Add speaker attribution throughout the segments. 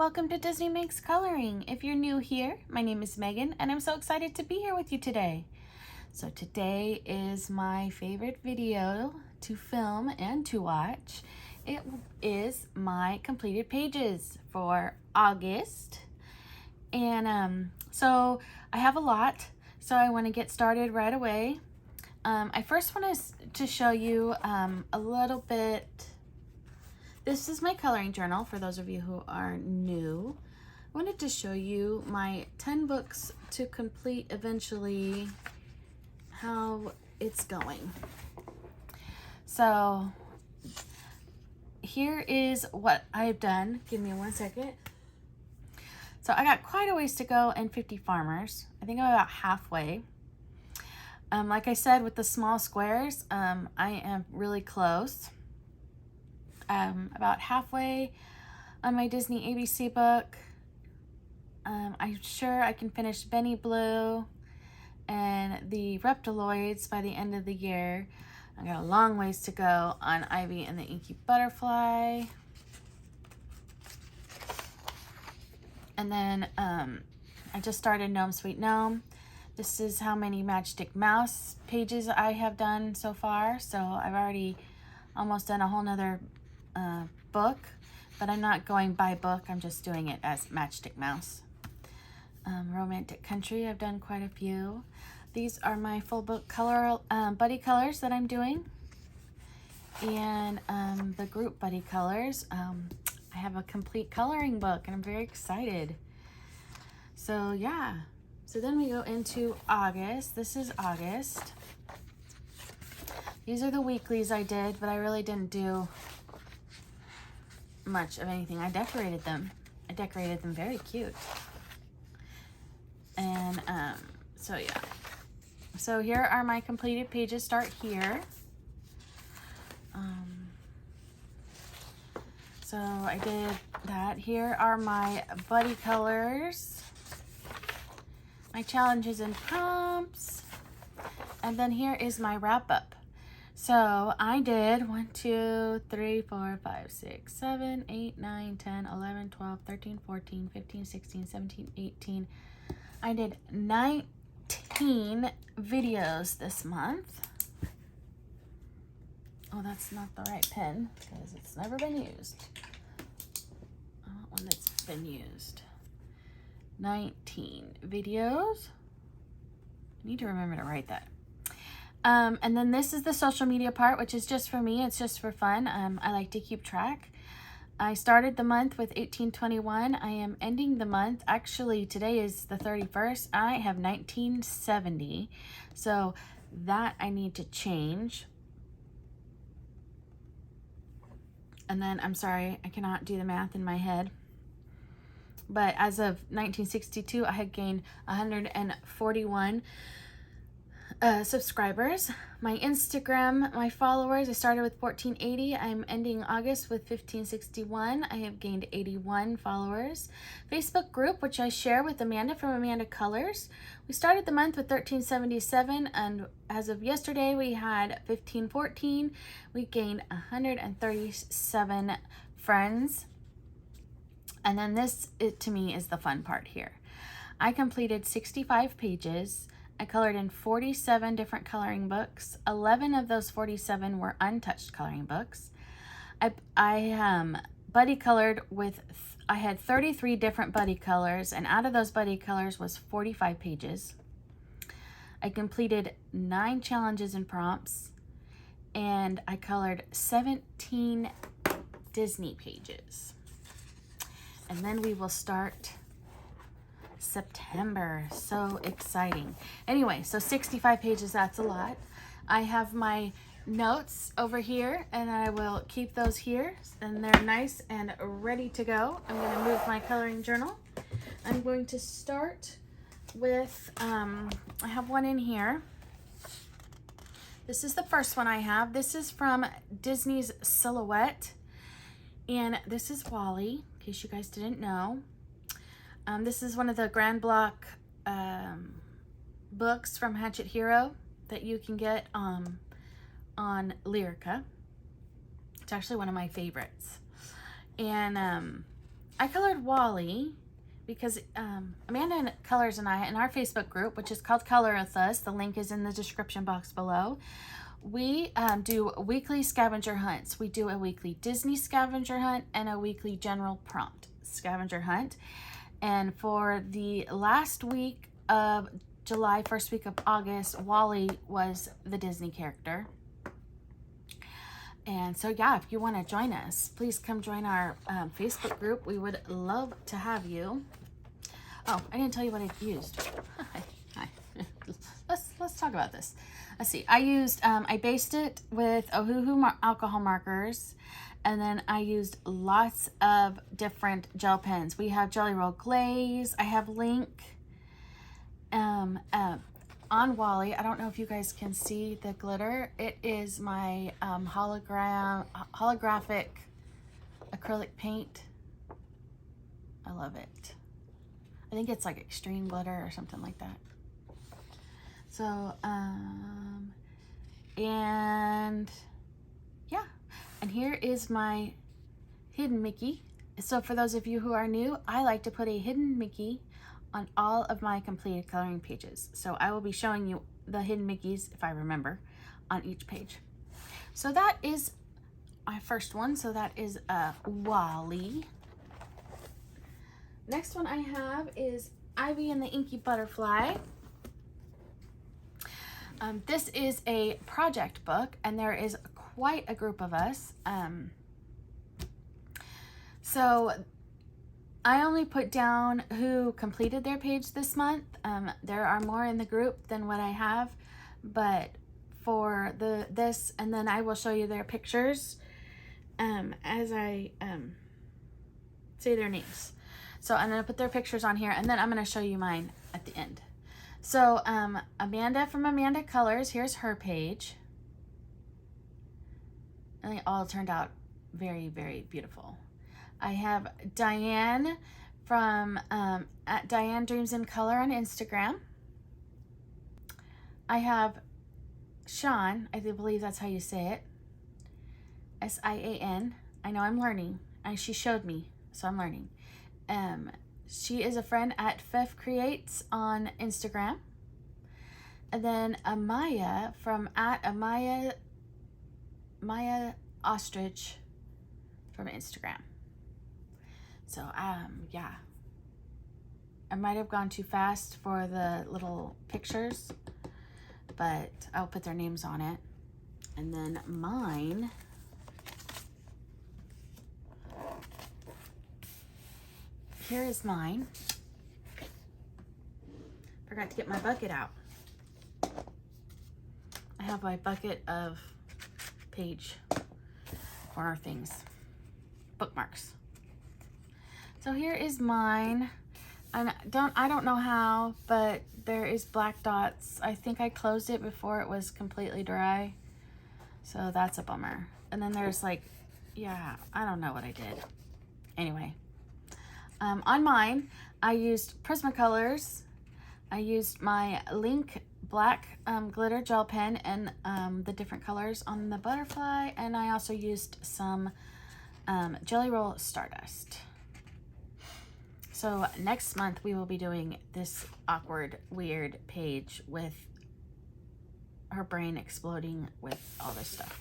Speaker 1: welcome to Disney Makes Coloring. If you're new here, my name is Megan and I'm so excited to be here with you today. So today is my favorite video to film and to watch. It is my completed pages for August. And so I have a lot, so I want to get started right away. I first want to show you a little bit. This is my coloring journal for those of you who are new. I wanted to show you my 10 books to complete eventually, how it's going. So here is what I've done. Give me 1 second. So I got quite a ways to go in 50 Farmers. I think I'm about halfway. Like I said, with the small squares, I am really close. About halfway on my Disney ABC book. I'm sure I can finish Benny Blue and the Reptiloids by the end of the year. I got a long ways to go on Ivy and the Inky Butterfly. And then I just started Gnome Sweet Gnome. This is how many Matchstick Mouse pages I have done so far. So I've already almost done a whole nother book, but I'm not going by book. I'm just doing it as Matchstick Mouse. Romantic Country, I've done quite a few. These are my full book color buddy colors that I'm doing. And the group buddy colors, I have a complete coloring book and I'm very excited. So yeah, so then we go into August. This is August. These are the weeklies I did, but I really didn't do much of anything. I decorated them. I decorated them very cute. And so yeah. So here are my completed pages. Start here. So I did that. Here are my buddy colors, my challenges and prompts, and then here is my wrap up. So I did 1, 2, 3, 4, 5, 6, 7, 8, 9, 10, 11, 12, 13, 14, 15, 16, 17, 18. I did 19 videos this month. Oh, that's not the right pen because it's never been used. I want one that's been used. 19 videos. I need to remember to write that. And then this is the social media part, which is just for me. It's just for fun. I like to keep track. I started the month with 1821. I am ending the month. Actually, today is the 31st. I have 1970. So that I need to change. And then, I'm sorry, I cannot do the math in my head. But as of 1962, I had gained 141 subscribers. My Instagram, my followers, I started with 1480. I'm ending August with 1561. I have gained 81 followers. Facebook group, which I share with Amanda from Amanda Colors. We started the month with 1377, and as of yesterday, we had 1514. We gained 137 friends. And then this, to me, is the fun part here. I completed 65 pages. I colored in 47 different coloring books. 11 of those 47 were untouched coloring books. I buddy colored with, I had 33 different buddy colors, and out of those buddy colors was 45 pages. I completed 9 challenges and prompts, and I colored 17 Disney pages. And then we will start September. So exciting. Anyway, so 65 pages, that's a lot. I have my notes over here and I will keep those here and they're nice and ready to go. I'm going to move my coloring journal. I'm going to start with, I have one in here. This is the first one I have. This is from Disney's Silhouette, and this is Wally, in case you guys didn't know. This is one of the Grand Block books from Hatchet Hero that you can get on Lyrica. It's actually one of my favorites. And I colored Wally because Amanda Colors and I, in our Facebook group, which is called Color With Us, the link is in the description box below, we do weekly scavenger hunts. We do a weekly Disney scavenger hunt and a weekly general prompt scavenger hunt. And for the last week of July, first week of August, Wally was the Disney character. And so yeah, if you want to join us, please come join our Facebook group. We would love to have you. Oh, I didn't tell you what I used. Hi. Let's talk about this. Let's see. I based it with Ohuhu alcohol markers, and then I used lots of different gel pens. We have Jelly Roll Glaze. I have Link. On Wally, I don't know if you guys can see the glitter. It is my holographic acrylic paint. I love it. I think it's like extreme glitter or something like that. So, and yeah, and here is my hidden Mickey. So for those of you who are new, I like to put a hidden Mickey on all of my completed coloring pages. So I will be showing you the hidden Mickeys, if I remember, on each page. So that is my first one. So that is Wally. Next one I have is Ivy and the Inky Butterfly. This is a project book, and there is quite a group of us. So I only put down who completed their page this month. There are more in the group than what I have, but for this, and then I will show you their pictures as I say their names. So I'm going to put their pictures on here, and then I'm going to show you mine at the end. So Amanda from Amanda Colors, here's her page. And they all turned out very, very beautiful. I have Diane from at Diane Dreams in Color on Instagram. I have Sean, I do believe that's how you say it. S-I-A-N. I know I'm learning. She showed me, so I'm learning. She is a friend at Fef Creates on Instagram. And then Amaya from at Maya Ostrich from Instagram. So, yeah. I might have gone too fast for the little pictures, but I'll put their names on it. And then mine, here is mine. Forgot to get my bucket out. I have my bucket of page corner things, bookmarks. So here is mine. And I don't know how, but there is black dots. I think I closed it before it was completely dry. So that's a bummer. And then there's like, yeah, I don't know what I did. Anyway, on mine, I used Prismacolors. I used my Link black glitter gel pen and the different colors on the butterfly. And I also used some Jelly Roll Stardust. So next month we will be doing this awkward, weird page with her brain exploding with all this stuff.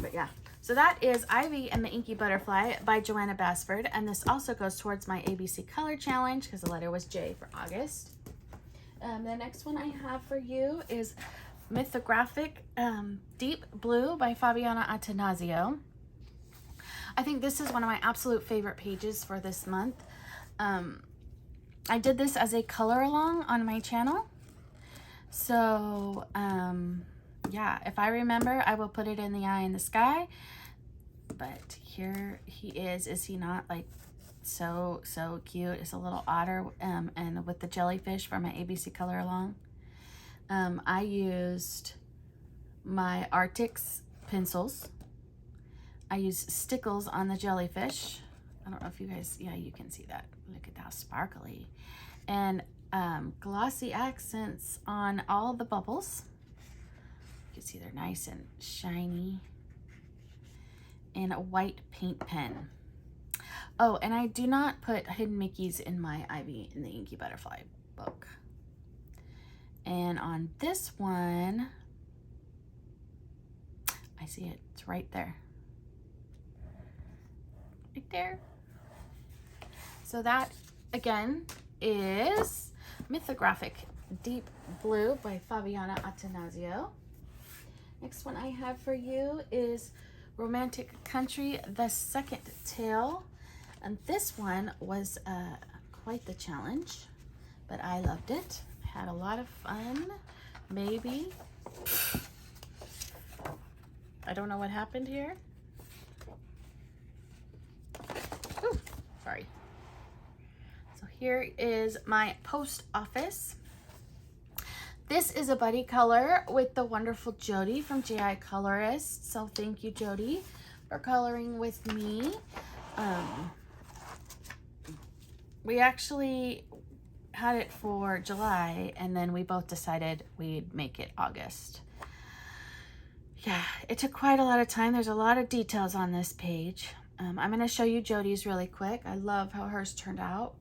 Speaker 1: But yeah, so that is Ivy and the Inky Butterfly by Joanna Basford. And this also goes towards my ABC Color Challenge because the letter was J for August. The next one I have for you is Mythographic Deep Blue by Fabiana Attanasio. I think this is one of my absolute favorite pages for this month. I did this as a color along on my channel. So, yeah, if I remember, I will put it in the eye in the sky. But here he is he not like so cute? It's a little otter and with the jellyfish for my ABC color along. I used my Arctics pencils. I use stickles on the jellyfish. I don't know if you guys, yeah, you can see that. Look at how sparkly. And glossy accents on all the bubbles. You can see they're nice and shiny. And a white paint pen. Oh, and I do not put hidden Mickeys in my Ivy in the Inky Butterfly book. And on this one, I see it. It's right there. Right there. So that, again, is Mythographic Deep Blue by Fabiana Attanasio. Next one I have for you is Romantic Country, the second tale. And this one was quite the challenge, but I loved it. I had a lot of fun. Maybe. I don't know what happened here. Ooh, sorry. So here is my post office. This is a buddy color with the wonderful Jody from JI Colorist. So thank you, Jody, for coloring with me. We actually had it for July, and then we both decided we'd make it August. Yeah, it took quite a lot of time. There's a lot of details on this page. I'm going to show you Jody's really quick. I love how hers turned out.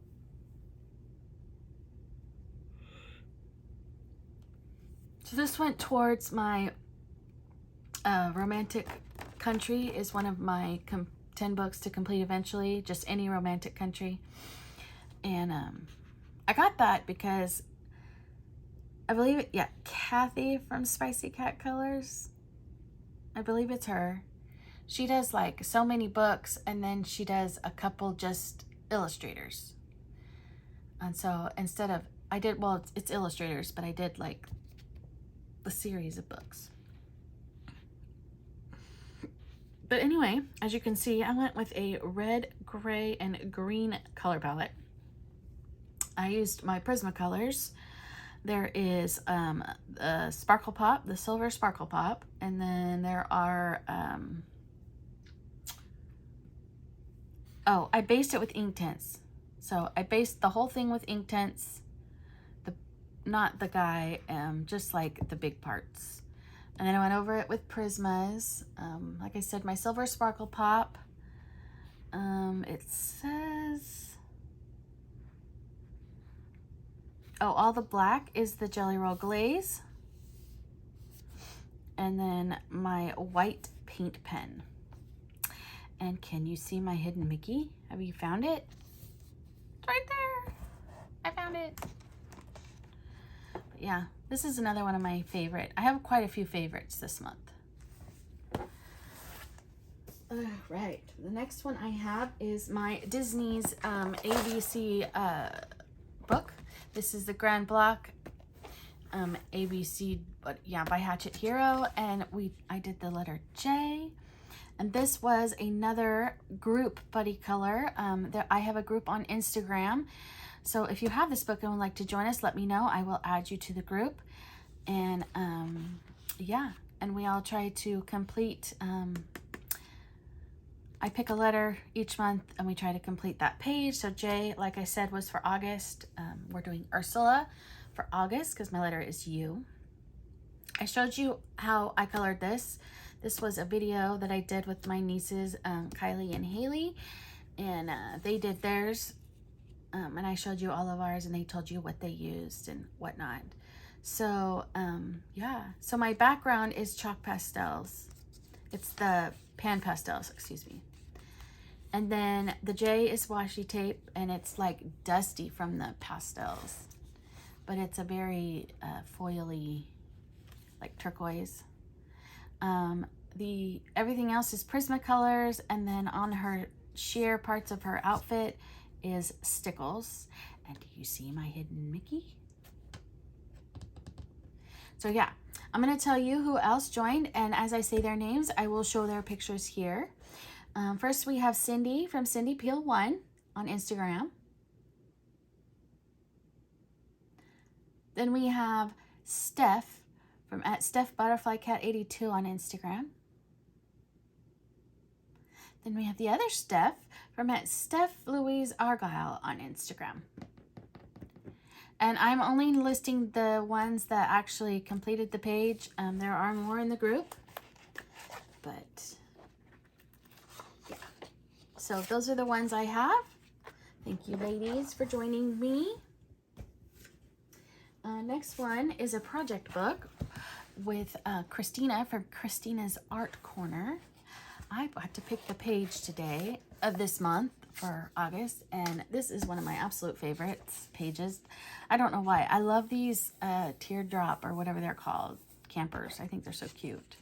Speaker 1: So this went towards my Romantic Country is one of my 10 books to complete eventually, just any romantic country. And I got that because I believe it, yeah, Kathy from Spicy Cat Colors. I believe it's her. She does like so many books, and then she does a couple just illustrators. And so instead of, I did, well, it's illustrators, but I did like the series of books. But anyway, as you can see, I went with a red, gray, and green color palette. I used my Prismacolors. There is the Sparkle Pop, the Silver Sparkle Pop, and then there are, oh, I based it with Inktense. So I based the whole thing with Inktense, not the guy, just like the big parts. And then I went over it with Prismas. Like I said, my Silver Sparkle Pop. It says, oh, all the black is the Jelly Roll Glaze. And then my white paint pen. And can you see my hidden Mickey? Have you found it? It's right there. I found it. But yeah, this is another one of my favorite. I have quite a few favorites this month. All right, the next one I have is my Disney's ABC book. This is the Grand Block ABC, but yeah, by Hatchet Hero, and I did the letter J. And this was another group buddy color. I have a group on Instagram. So if you have this book and would like to join us, let me know. I will add you to the group. And yeah, and we all try to complete, I pick a letter each month and we try to complete that page. So J, like I said, was for August. We're doing Ursula for August because my letter is U. I showed you how I colored this. This was a video that I did with my nieces, Kylie and Haley, and they did theirs. And I showed you all of ours, and they told you what they used and whatnot. So yeah, so my background is chalk pastels. It's the pan pastels, excuse me. And then the J is washi tape, and it's like dusty from the pastels, but it's a very foily, like turquoise. Everything else is Prismacolors, and then on her sheer parts of her outfit is stickles. And do you see my hidden Mickey? So yeah, I'm gonna tell you who else joined, and as I say their names, I will show their pictures here. First we have Cindy from Cindy Peel 1 on Instagram. Then we have Steph from @Steph Butterfly Cat 82 on Instagram. Then we have the other Steph from @Steph Louise Argyle on Instagram. And I'm only listing the ones that actually completed the page. There are more in the group, but yeah. So those are the ones I have. Thank you, ladies, for joining me. Next one is a project book with Christina from Christina's Art Corner. I got to pick the page today of this month for August, and this is one of my absolute favorites pages. I don't know why. I love these teardrop or whatever they're called, campers. I think they're so cute.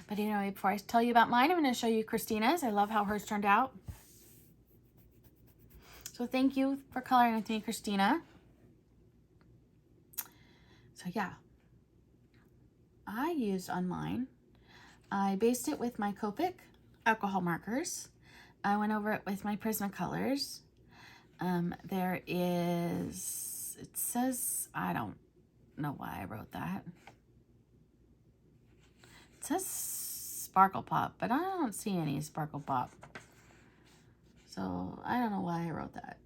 Speaker 1: But anyway, before I tell you about mine, I'm going to show you Christina's. I love how hers turned out. So thank you for coloring with me, Christina. So yeah, I used on mine, I based it with my Copic alcohol markers. I went over it with my Prismacolors. There is, it says, I don't know why I wrote that. It says Sparkle Pop, but I don't see any Sparkle Pop. So I don't know why I wrote that.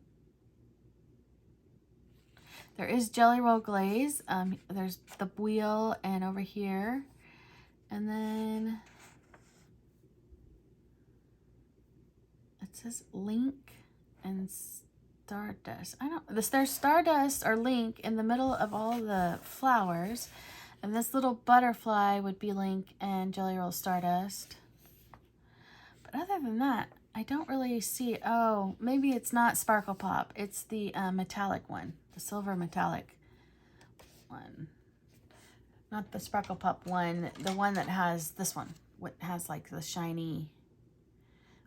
Speaker 1: There is Jelly Roll Glaze. There's the wheel and over here. And then it says Link and Stardust. There's Stardust or Link in the middle of all the flowers. And this little butterfly would be Link and Jelly Roll Stardust. But other than that, I don't really see, oh, maybe it's not Sparkle Pop. It's the metallic one, the silver metallic one. Not the Sparkle Pop one, the one that has this one. What has like the shiny,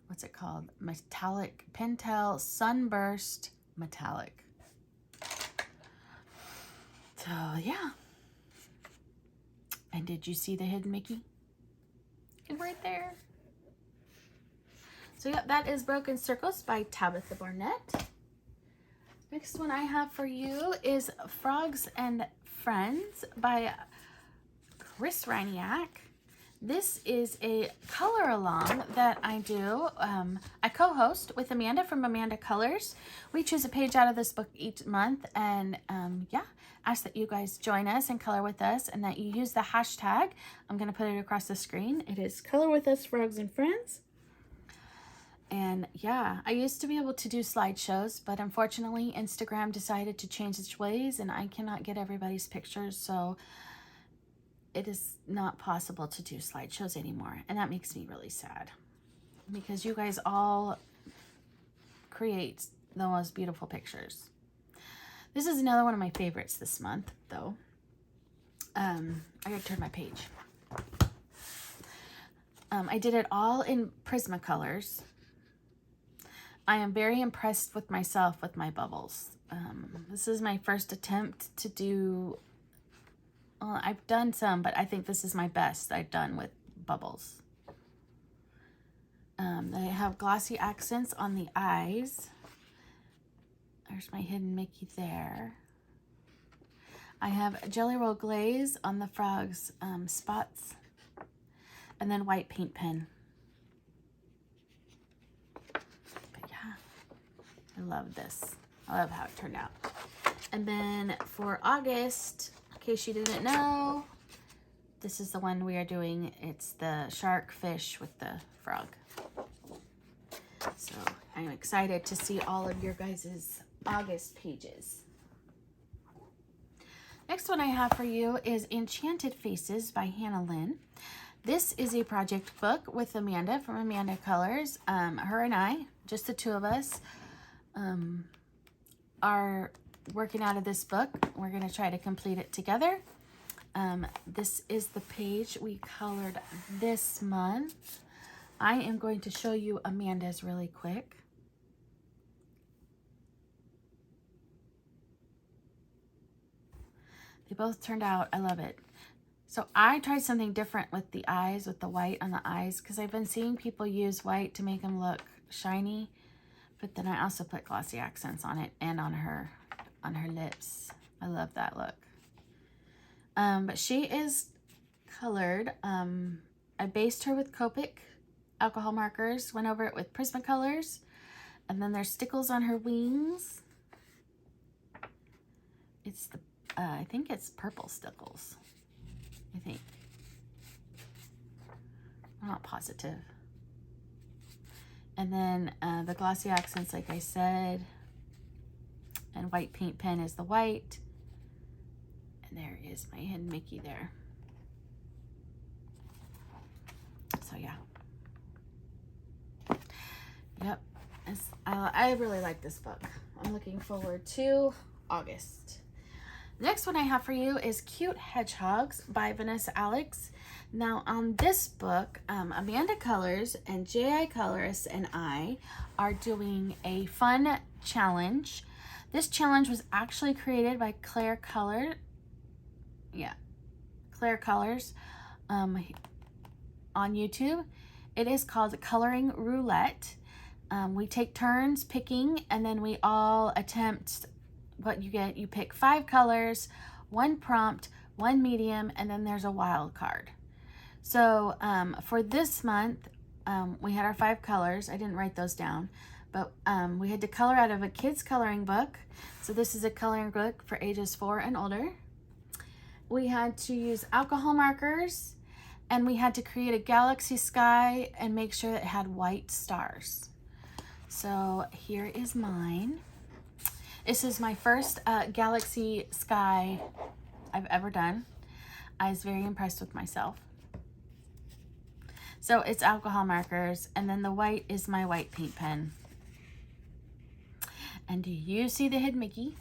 Speaker 1: what's it called? Metallic, Pentel Sunburst Metallic. So yeah. And did you see the hidden Mickey? It's right there. So yeah, that is Broken Circles by Tabitha Barnett. Next one I have for you is Frogs and Friends by Chris Reiniak. This is a color along that I do. I co-host with Amanda from Amanda Colors. We choose a page out of this book each month, and yeah, ask that you guys join us and color with us, and that you use the hashtag. I'm going to put it across the screen. It is Color With Us Frogs and Friends. And yeah, I used to be able to do slideshows, but unfortunately Instagram decided to change its ways, and I cannot get everybody's pictures, so it is not possible to do slideshows anymore. And that makes me really sad, because you guys all create the most beautiful pictures. This is another one of my favorites this month, though. I gotta turn my page. I did it all in Prismacolors. I am very impressed with myself with my bubbles. This is my first attempt to do, well, I've done some, but I think this is my best I've done with bubbles. They have glossy accents on the eyes. There's my hidden Mickey there. I have Jelly Roll Glaze on the frog's spots, and then white paint pen. I love this. I love how it turned out. And then for August, in case you didn't know, this is the one we are doing. It's the shark fish with the frog. So I'm excited to see all of your guys' August pages. Next one I have for you is Enchanted Faces by Hannah Lynn. This is a project book with Amanda from Amanda Colors. Her and I, just the two of us, are working out of this book. We're going to try to complete it together. This is the page we colored this month. I am going to show you Amanda's really quick. They both turned out, I love it. So I tried something different with the eyes, with the white on the eyes, because I've been seeing people use white to make them look shiny. But then I also put glossy accents on it and on her lips. I love that look. But she is colored. I based her with Copic alcohol markers, went over it with Prismacolors, and then there's stickles on her wings. It's the, I think it's purple stickles. I think. I'm not positive. And then the glossy accents, like I said, and white paint pen is the white. And there is my hidden Mickey there. So yeah. Yep. I really like this book. I'm looking forward to August. The next one I have for you is Cute Hedgehogs by Vanessa Alex. Now on this book, Amanda Colors and J.I. Colorist and I are doing a fun challenge. This challenge was actually created by Claire Colors on YouTube. It is called Coloring Roulette. We take turns picking, and then we all attempt what you get. You pick 5 colors, 1 prompt, 1 medium, and then there's a wild card. So for this month, we had our 5 colors. I didn't write those down, but we had to color out of a kid's coloring book. So this is a coloring book for ages 4 and older. We had to use alcohol markers, and we had to create a galaxy sky and make sure it had white stars. So here is mine. This is my first galaxy sky I've ever done. I was very impressed with myself. So it's alcohol markers, and then the white is my white paint pen. And do you see the hidden Mickey?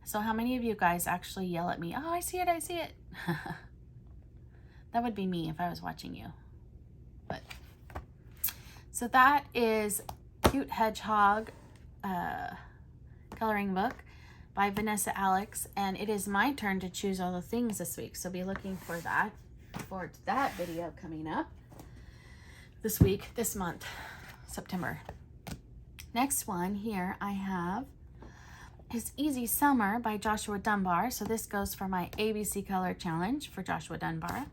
Speaker 1: So how many of you guys actually yell at me, "Oh, I see it, I see it." That would be me if I was watching you. But so that is Cute Hedgehog coloring book by Vanessa Alex, and it is my turn to choose all the things this week. So be looking for that, forward to that video coming up this week, this month, September. Next one here I have is Easy Summer by Joshua Dunbar. So this goes for my ABC color challenge for Joshua Dunbar.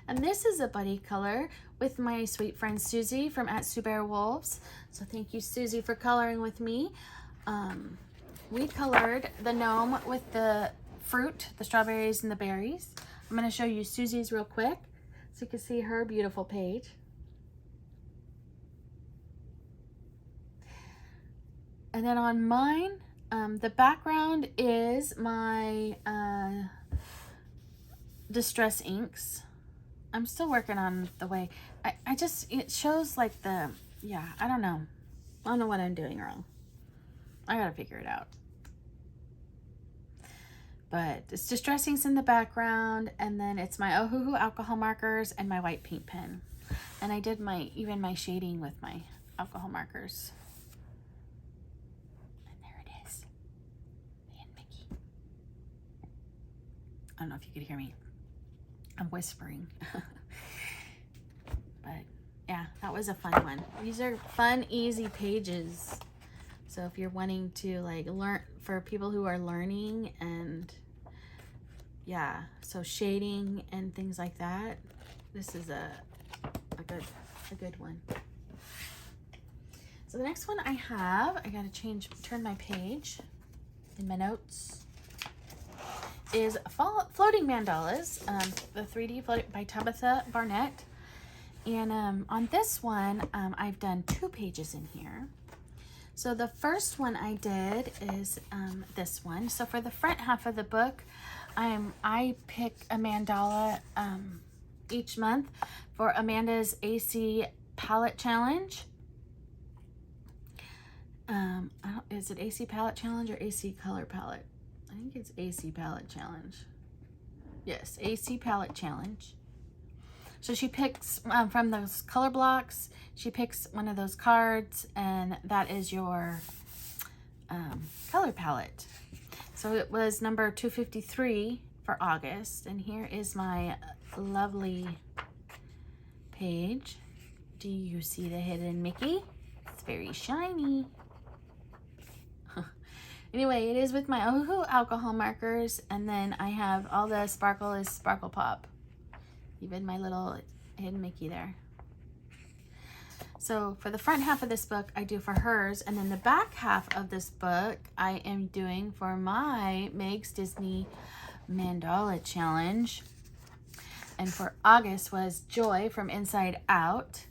Speaker 1: And this is a buddy color with my sweet friend Susie from @SueBearWolves. So thank you, Susie, for coloring with me. We colored the gnome with the fruit, the strawberries and the berries. I'm going to show you Susie's real quick so you can see her beautiful page. And then on mine, the background is my Distress inks. I'm still working on the way. It shows like the, yeah, I don't know. I don't know what I'm doing wrong. I gotta figure it out. But it's Distress inks in the background, and then it's my Ohuhu alcohol markers and my white paint pen. And I did even my shading with my alcohol markers. I don't know if you could hear me. I'm whispering. But yeah, that was a fun one. These are fun, easy pages. So if you're wanting to like learn, for people who are learning, and yeah, so shading and things like that, this is a good one. So the next one I have, I gotta turn my page in my notes, is Floating Mandalas, the 3D floating by Tabitha Barnett. And on this one, I've done 2 pages in here. So the first one I did is this one. So for the front half of the book, I pick a mandala each month for Amanda's AC Palette Challenge. Is it AC Palette Challenge or AC Color Palette? I think it's AC Palette Challenge. Yes, AC Palette Challenge. So she picks from those color blocks, she picks one of those cards, and that is your color palette. So it was number 253 for August, and here is my lovely page. Do you see the hidden Mickey? It's very shiny. Anyway, it is with my Ohuhu alcohol markers, and then I have all the sparkle is Sparkle Pop. Even my little hidden Mickey there. So for the front half of this book, I do for hers, and then the back half of this book, I am doing for my Meg's Disney Mandala Challenge. And for August was Joy from Inside Out.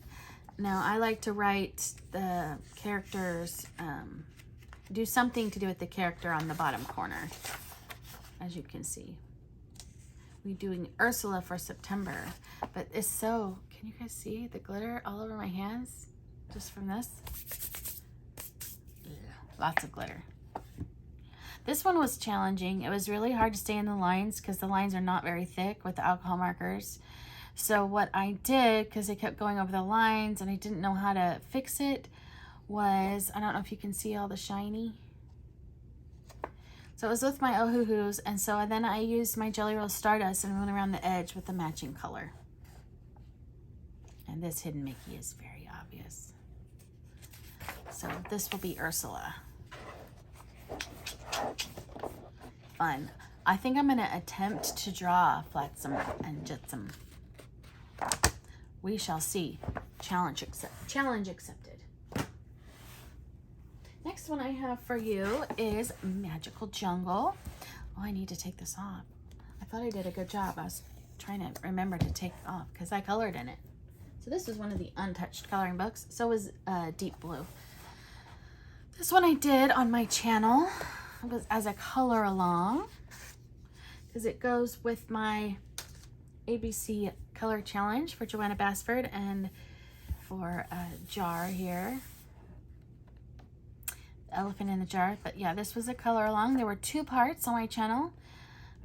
Speaker 1: Now I like to write the characters, do something to do with the character on the bottom corner, as you can see. We're doing Ursula for September, but it's so, can you guys see the glitter all over my hands just from this? Yeah, lots of glitter. This one was challenging. It was really hard to stay in the lines because the lines are not very thick with the alcohol markers. So what I did, because I kept going over the lines and I didn't know how to fix it, was, I don't know if you can see all the shiny. So it was with my Ohuhus, and so then I used my Jelly Roll Stardust and went around the edge with the matching color. And this hidden Mickey is very obvious. So this will be Ursula. Fun. I think I'm going to attempt to draw Flotsam and Jetsam. We shall see. Challenge accepted. Next one I have for you is Magical Jungle. Oh, I need to take this off. I thought I did a good job. I was trying to remember to take it off because I colored in it. So this was one of the untouched coloring books. So was Deep Blue. This one I did on my channel. It was as a color along because it goes with my ABC color challenge for Joanna Basford and for a jar here. Elephant in the jar. But yeah, this was a color along. There were 2 parts on my channel.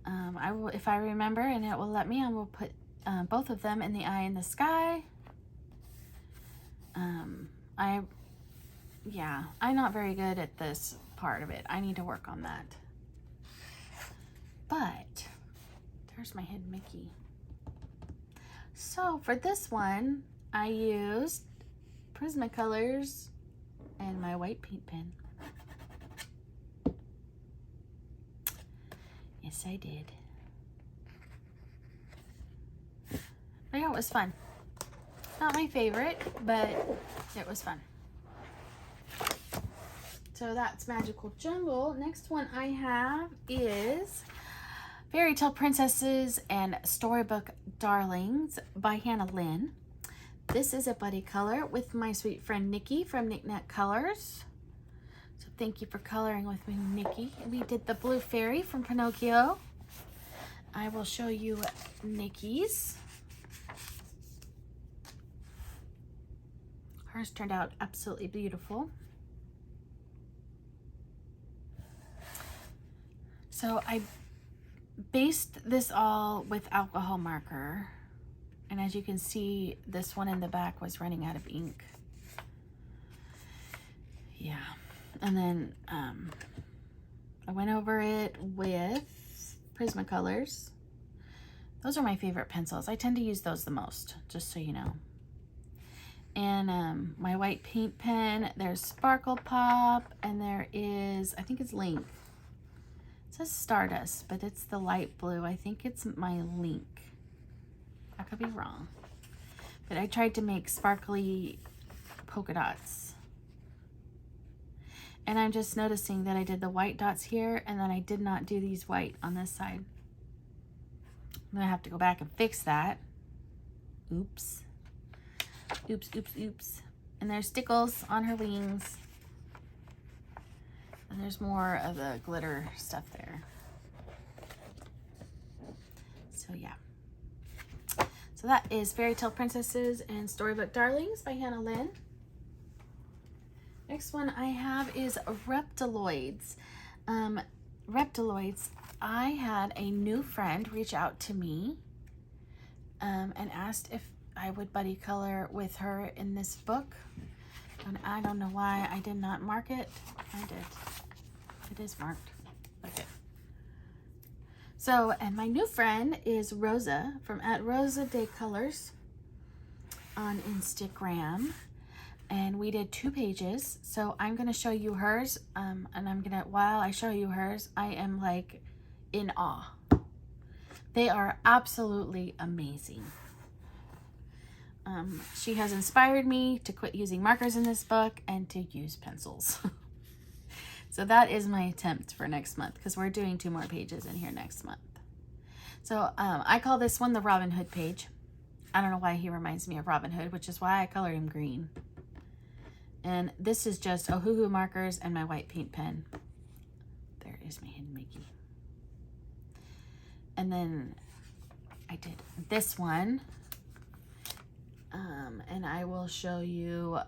Speaker 1: I will, if I remember and it will let me, I will put both of them in the eye in the sky. I'm not very good at this part of it. I need to work on that. But there's my hidden Mickey. So for this one, I used Prismacolors and my white paint pen. Yes, I did. But yeah, it was fun. Not my favorite, but it was fun. So that's Magical Jungle. Next one I have is Fairy Tale Princesses and Storybook Darlings by Hannah Lynn. This is a buddy color with my sweet friend Nikki from Knick Knack Colors. So thank you for coloring with me, Nikki. We did the Blue Fairy from Pinocchio. I will show you Nikki's. Hers turned out absolutely beautiful. So I based this all with alcohol marker. And as you can see, this one in the back was running out of ink. Yeah. And then I went over it with Prismacolors. Those are my favorite pencils. I tend to use those the most, just so you know. And my white paint pen, there's Sparkle Pop, and there is, I think it's Link. It says Stardust, but it's the light blue. I think it's my Link. I could be wrong. But I tried to make sparkly polka dots. And I'm just noticing that I did the white dots here, and then I did not do these white on this side. I'm gonna have to go back and fix that. Oops. Oops, oops, oops. And there's stickles on her wings. And there's more of the glitter stuff there. So yeah. So that is Fairy Tale Princesses and Storybook Darlings by Hannah Lynn. Next one I have is Reptiloids. Reptiloids, I had a new friend reach out to me and asked if I would buddy color with her in this book. And I don't know why I did not mark it. I did. It is marked. Okay. So, and my new friend is Rosa from @RosaDayColors on Instagram. And we did 2 pages. So I'm going to show you hers. And I'm going to, while I show you hers, I am like in awe. They are absolutely amazing. She has inspired me to quit using markers in this book and to use pencils. So that is my attempt for next month, because we're doing 2 more pages in here next month. So I call this one the Robin Hood page. I don't know why he reminds me of Robin Hood, which is why I colored him green. And this is just Ohuhu markers and my white paint pen. There is my hidden Mickey. And then I did this one. And I will show you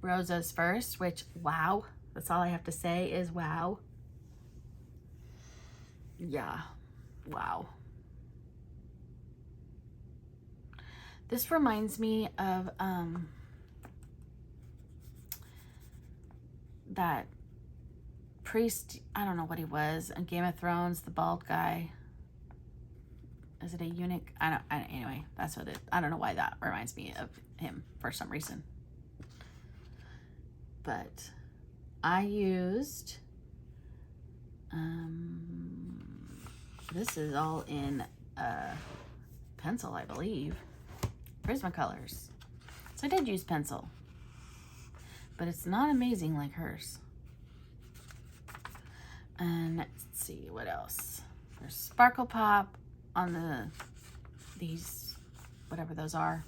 Speaker 1: Rosa's first, which, wow. That's all I have to say is wow. Yeah, wow. This reminds me of that priest, I don't know what he was, in Game of Thrones, the bald guy. Is it a eunuch? Anyway, that's what it, I don't know why that reminds me of him for some reason. But I used, this is all in pencil, I believe. Prismacolors. So I did use pencil, but it's not amazing like hers. And let's see what else. There's Sparkle Pop on these, whatever those are.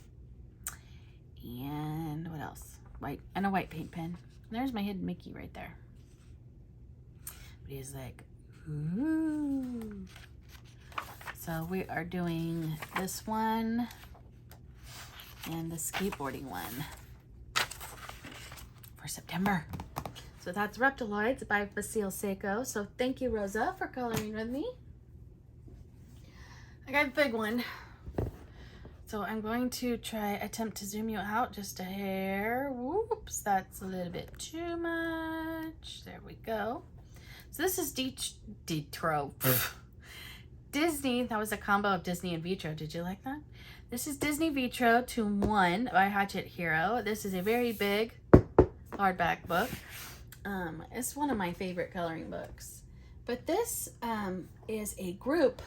Speaker 1: And what else? White, and a white paint pen. And there's my hidden Mickey right there. But he's like, ooh. So we are doing this one and the skateboarding one for September. So that's Reptiloids by Vasile Seiko. So thank you, Rosa, for coloring with me. I got a big one. So I'm going to attempt to zoom you out just a hair. Whoops, that's a little bit too much. There we go. So this is Disney. That was a combo of Disney and Vitro. Did you like that? This is Disney Vitro Tome 1 by Hatchet Hero. This is a very big hardback book. It's one of my favorite coloring books. But this is a group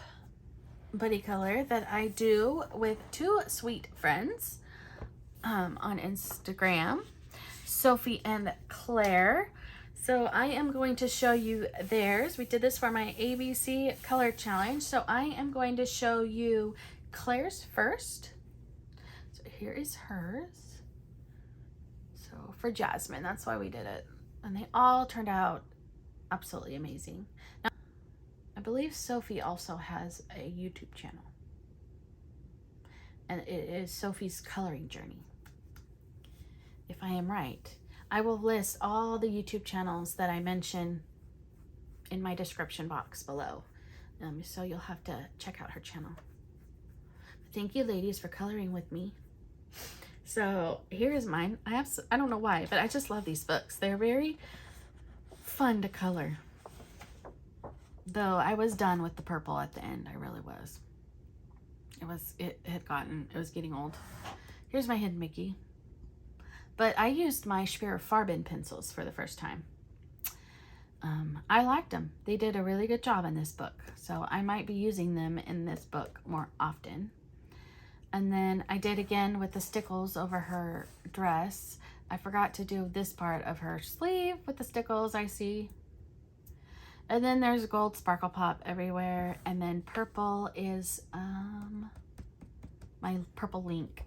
Speaker 1: buddy color that I do with two sweet friends on Instagram, Sophie and Claire. So I am going to show you theirs. We did this for my ABC color challenge. So I am going to show you Claire's first. So here is hers. So for Jasmine, that's why we did it. And they all turned out absolutely amazing. Now, I believe Sophie also has a YouTube channel. And it is Sophie's Coloring Journey. If I am right. I will list all the YouTube channels that I mention in my description box below. So you'll have to check out her channel. Thank you, ladies, for coloring with me. So here is mine. I don't know why, but I just love these books. They're very fun to color. Though I was done with the purple at the end. I really was. It was getting old. Here's my hidden Mickey. But I used my Schwer Farben pencils for the first time. I liked them. They did a really good job in this book. So I might be using them in this book more often. And then I did again with the stickles over her dress. I forgot to do this part of her sleeve with the stickles I see. And then there's gold sparkle pop everywhere. And then purple is my purple link.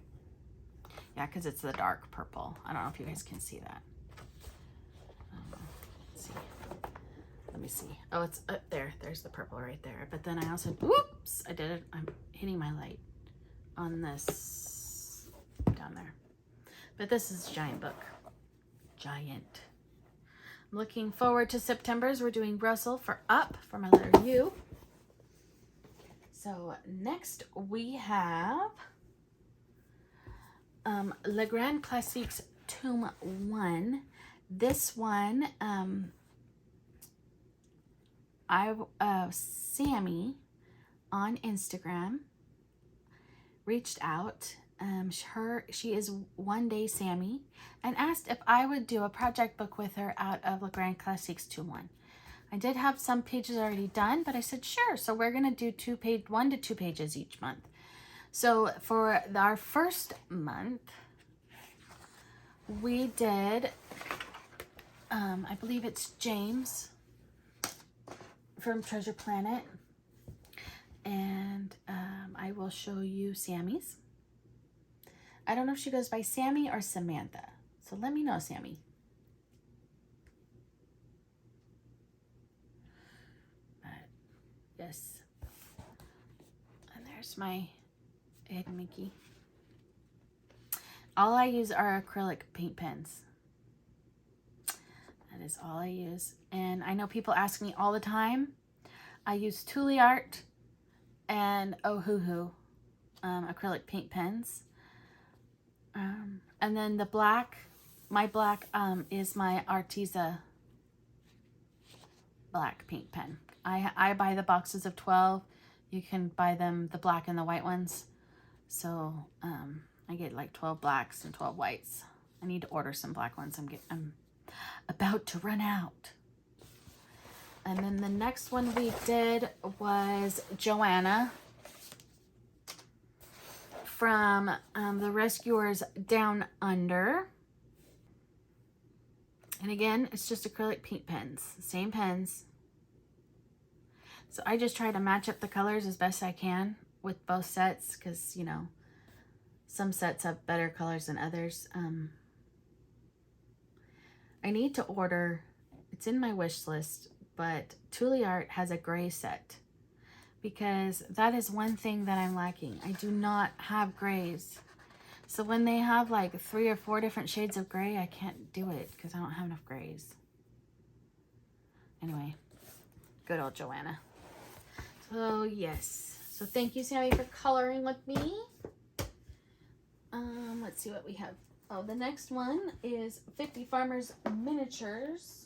Speaker 1: Yeah, because it's the dark purple. I don't know if you guys can see that. Let's see. Let me see. Oh, it's up there. There's the purple right there. But then I also, whoops, I did it. I'm hitting my light on this down there. But this is a giant book. Giant. I'm looking forward to September's. We're doing Brussels for up for my letter U. So next we have Legrand Classics Tome 1. This one, Sammy on Instagram reached out. She is One Day Sammy, and asked if I would do a project book with her out of Legrand Classics Tome 1. I did have some pages already done, but I said sure. So we're gonna do 1 to 2 pages each month. So for our first month, we did, I believe it's James from Treasure Planet. And will show you Sammy's. I don't know if she goes by Sammy or Samantha. So let me know, Sammy. But yes. And there's my Ed Mickey. All I use are acrylic paint pens. That is all I use. And I know people ask me all the time. I use Tule Art and Ohuhu acrylic paint pens. And then the black, my black is my Arteza black paint pen. I buy the boxes of 12. You can buy them, the black and the white ones. So I get like 12 blacks and 12 whites. I need to order some black ones. I'm about to run out. And then the next one we did was Joanna from the Rescuers Down Under. And again, it's just acrylic paint pens, same pens. So I just try to match up the colors as best I can with both sets because, you know, some sets have better colors than others. I need to order, it's in my wish list, but Tule Art has a gray set because that is one thing that I'm lacking. I do not have grays. So when they have like 3 or 4 different shades of gray, I can't do it because I don't have enough grays. Anyway, good old Joanna. So yes, so thank you, Sammy, for coloring with me. Let's see what we have. Oh, the next one is 50 Farmers Miniatures.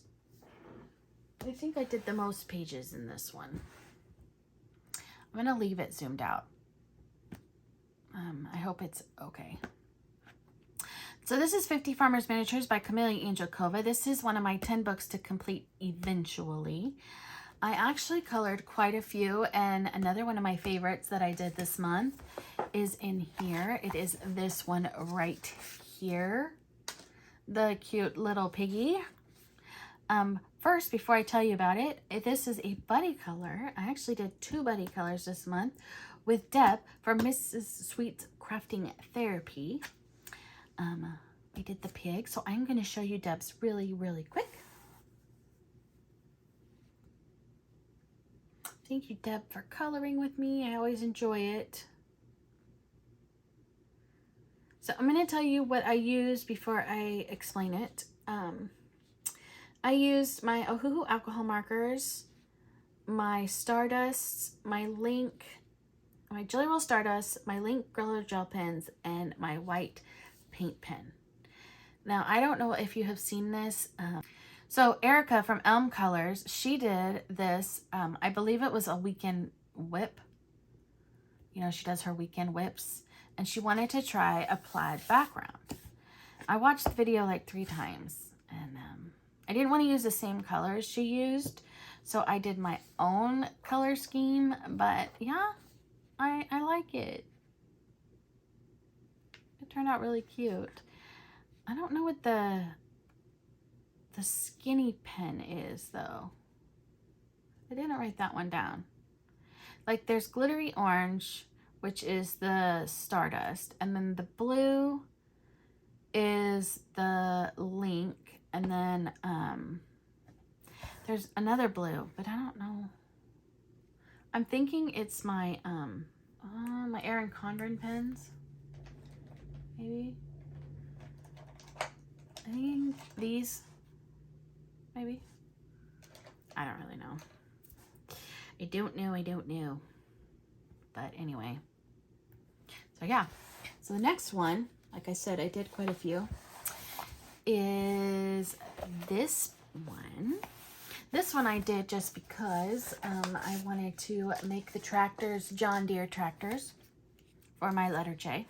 Speaker 1: I think I did the most pages in this one. I'm gonna leave it zoomed out. I hope it's okay. So this is 50 Farmers Miniatures by Camille Angelkova. This is one of my 10 books to complete eventually. I actually colored quite a few, and another one of my favorites that I did this month is in here. It is this one right here, the cute little piggy. First, before I tell you about it, this is a buddy color. I actually did 2 buddy colors this month with Deb from Mrs. Sweet's Crafting Therapy. I did the pig, so I'm going to show you Deb's really, really quick. Thank you, Deb, for coloring with me. I always enjoy it. So I'm going to tell you what I used before I explain it. I used my Ohuhu alcohol markers, my Stardust, my Link, my Jelly Roll Stardust, my Link Gorilla Gel pens, and my white paint pen. Now, I don't know if you have seen this. So Erica from Elm Colors, she did this, I believe it was a weekend whip. You know, she does her weekend whips. And she wanted to try a plaid background. I watched the video like 3 times. And I didn't want to use the same colors she used. So I did my own color scheme. But yeah, I like it. It turned out really cute. I don't know what the skinny pen is though. I didn't write that one down. Like there's glittery orange, which is the Stardust, and then the blue is the Link, and then there's another blue, but I don't know. I'm thinking it's my my Erin Condren pens, maybe. I think these. Maybe. I don't really know. I don't know. But anyway. So yeah. So the next one, like I said, I did quite a few, is this one. This one I did just because I wanted to make the tractors, John Deere tractors, for my letter J.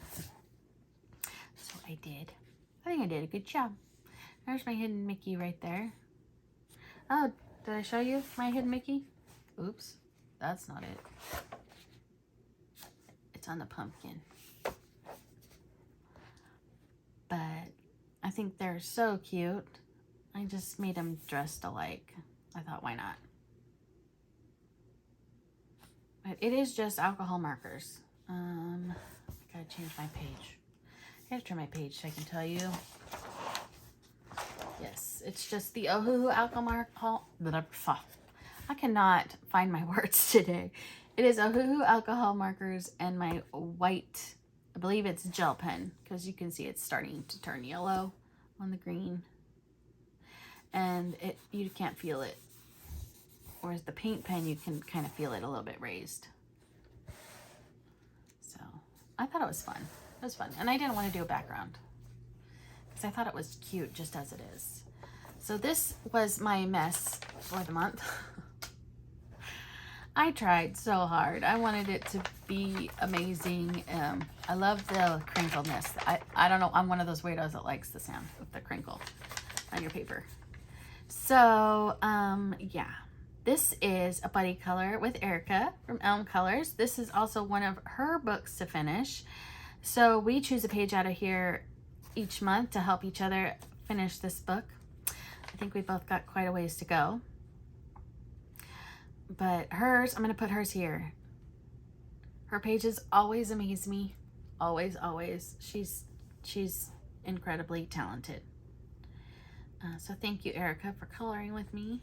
Speaker 1: So I did. I think I did a good job. There's my hidden Mickey right there. Oh, did I show you my hidden Mickey? Oops, that's not it. It's on the pumpkin. But I think they're so cute. I just made them dressed alike. I thought, why not? But it is just alcohol markers. I gotta change my page. I gotta turn my page so I can tell you. Yes, it's just the Ohuhu alcohol. I cannot find my words today. It is Ohuhu alcohol markers and my white, I believe it's gel pen, because you can see it's starting to turn yellow on the green. And you can't feel it. Whereas the paint pen, you can kind of feel it a little bit raised. So I thought it was fun. It was fun. And I didn't want to do a background because I thought it was cute just as it is. So this was my mess for the month. I tried so hard. I wanted it to be amazing. I love the crinkleness. I don't know. I'm one of those weirdos that likes the sound of the crinkle on your paper. So, yeah. This is a buddy color with Erica from Elm Colors. This is also one of her books to finish. So we choose a page out of here each month to help each other finish this book. I think we both got quite a ways to go. But hers, I'm going to put hers here. Her pages always amaze me. Always, always. She's incredibly talented. So thank you, Erica, for coloring with me.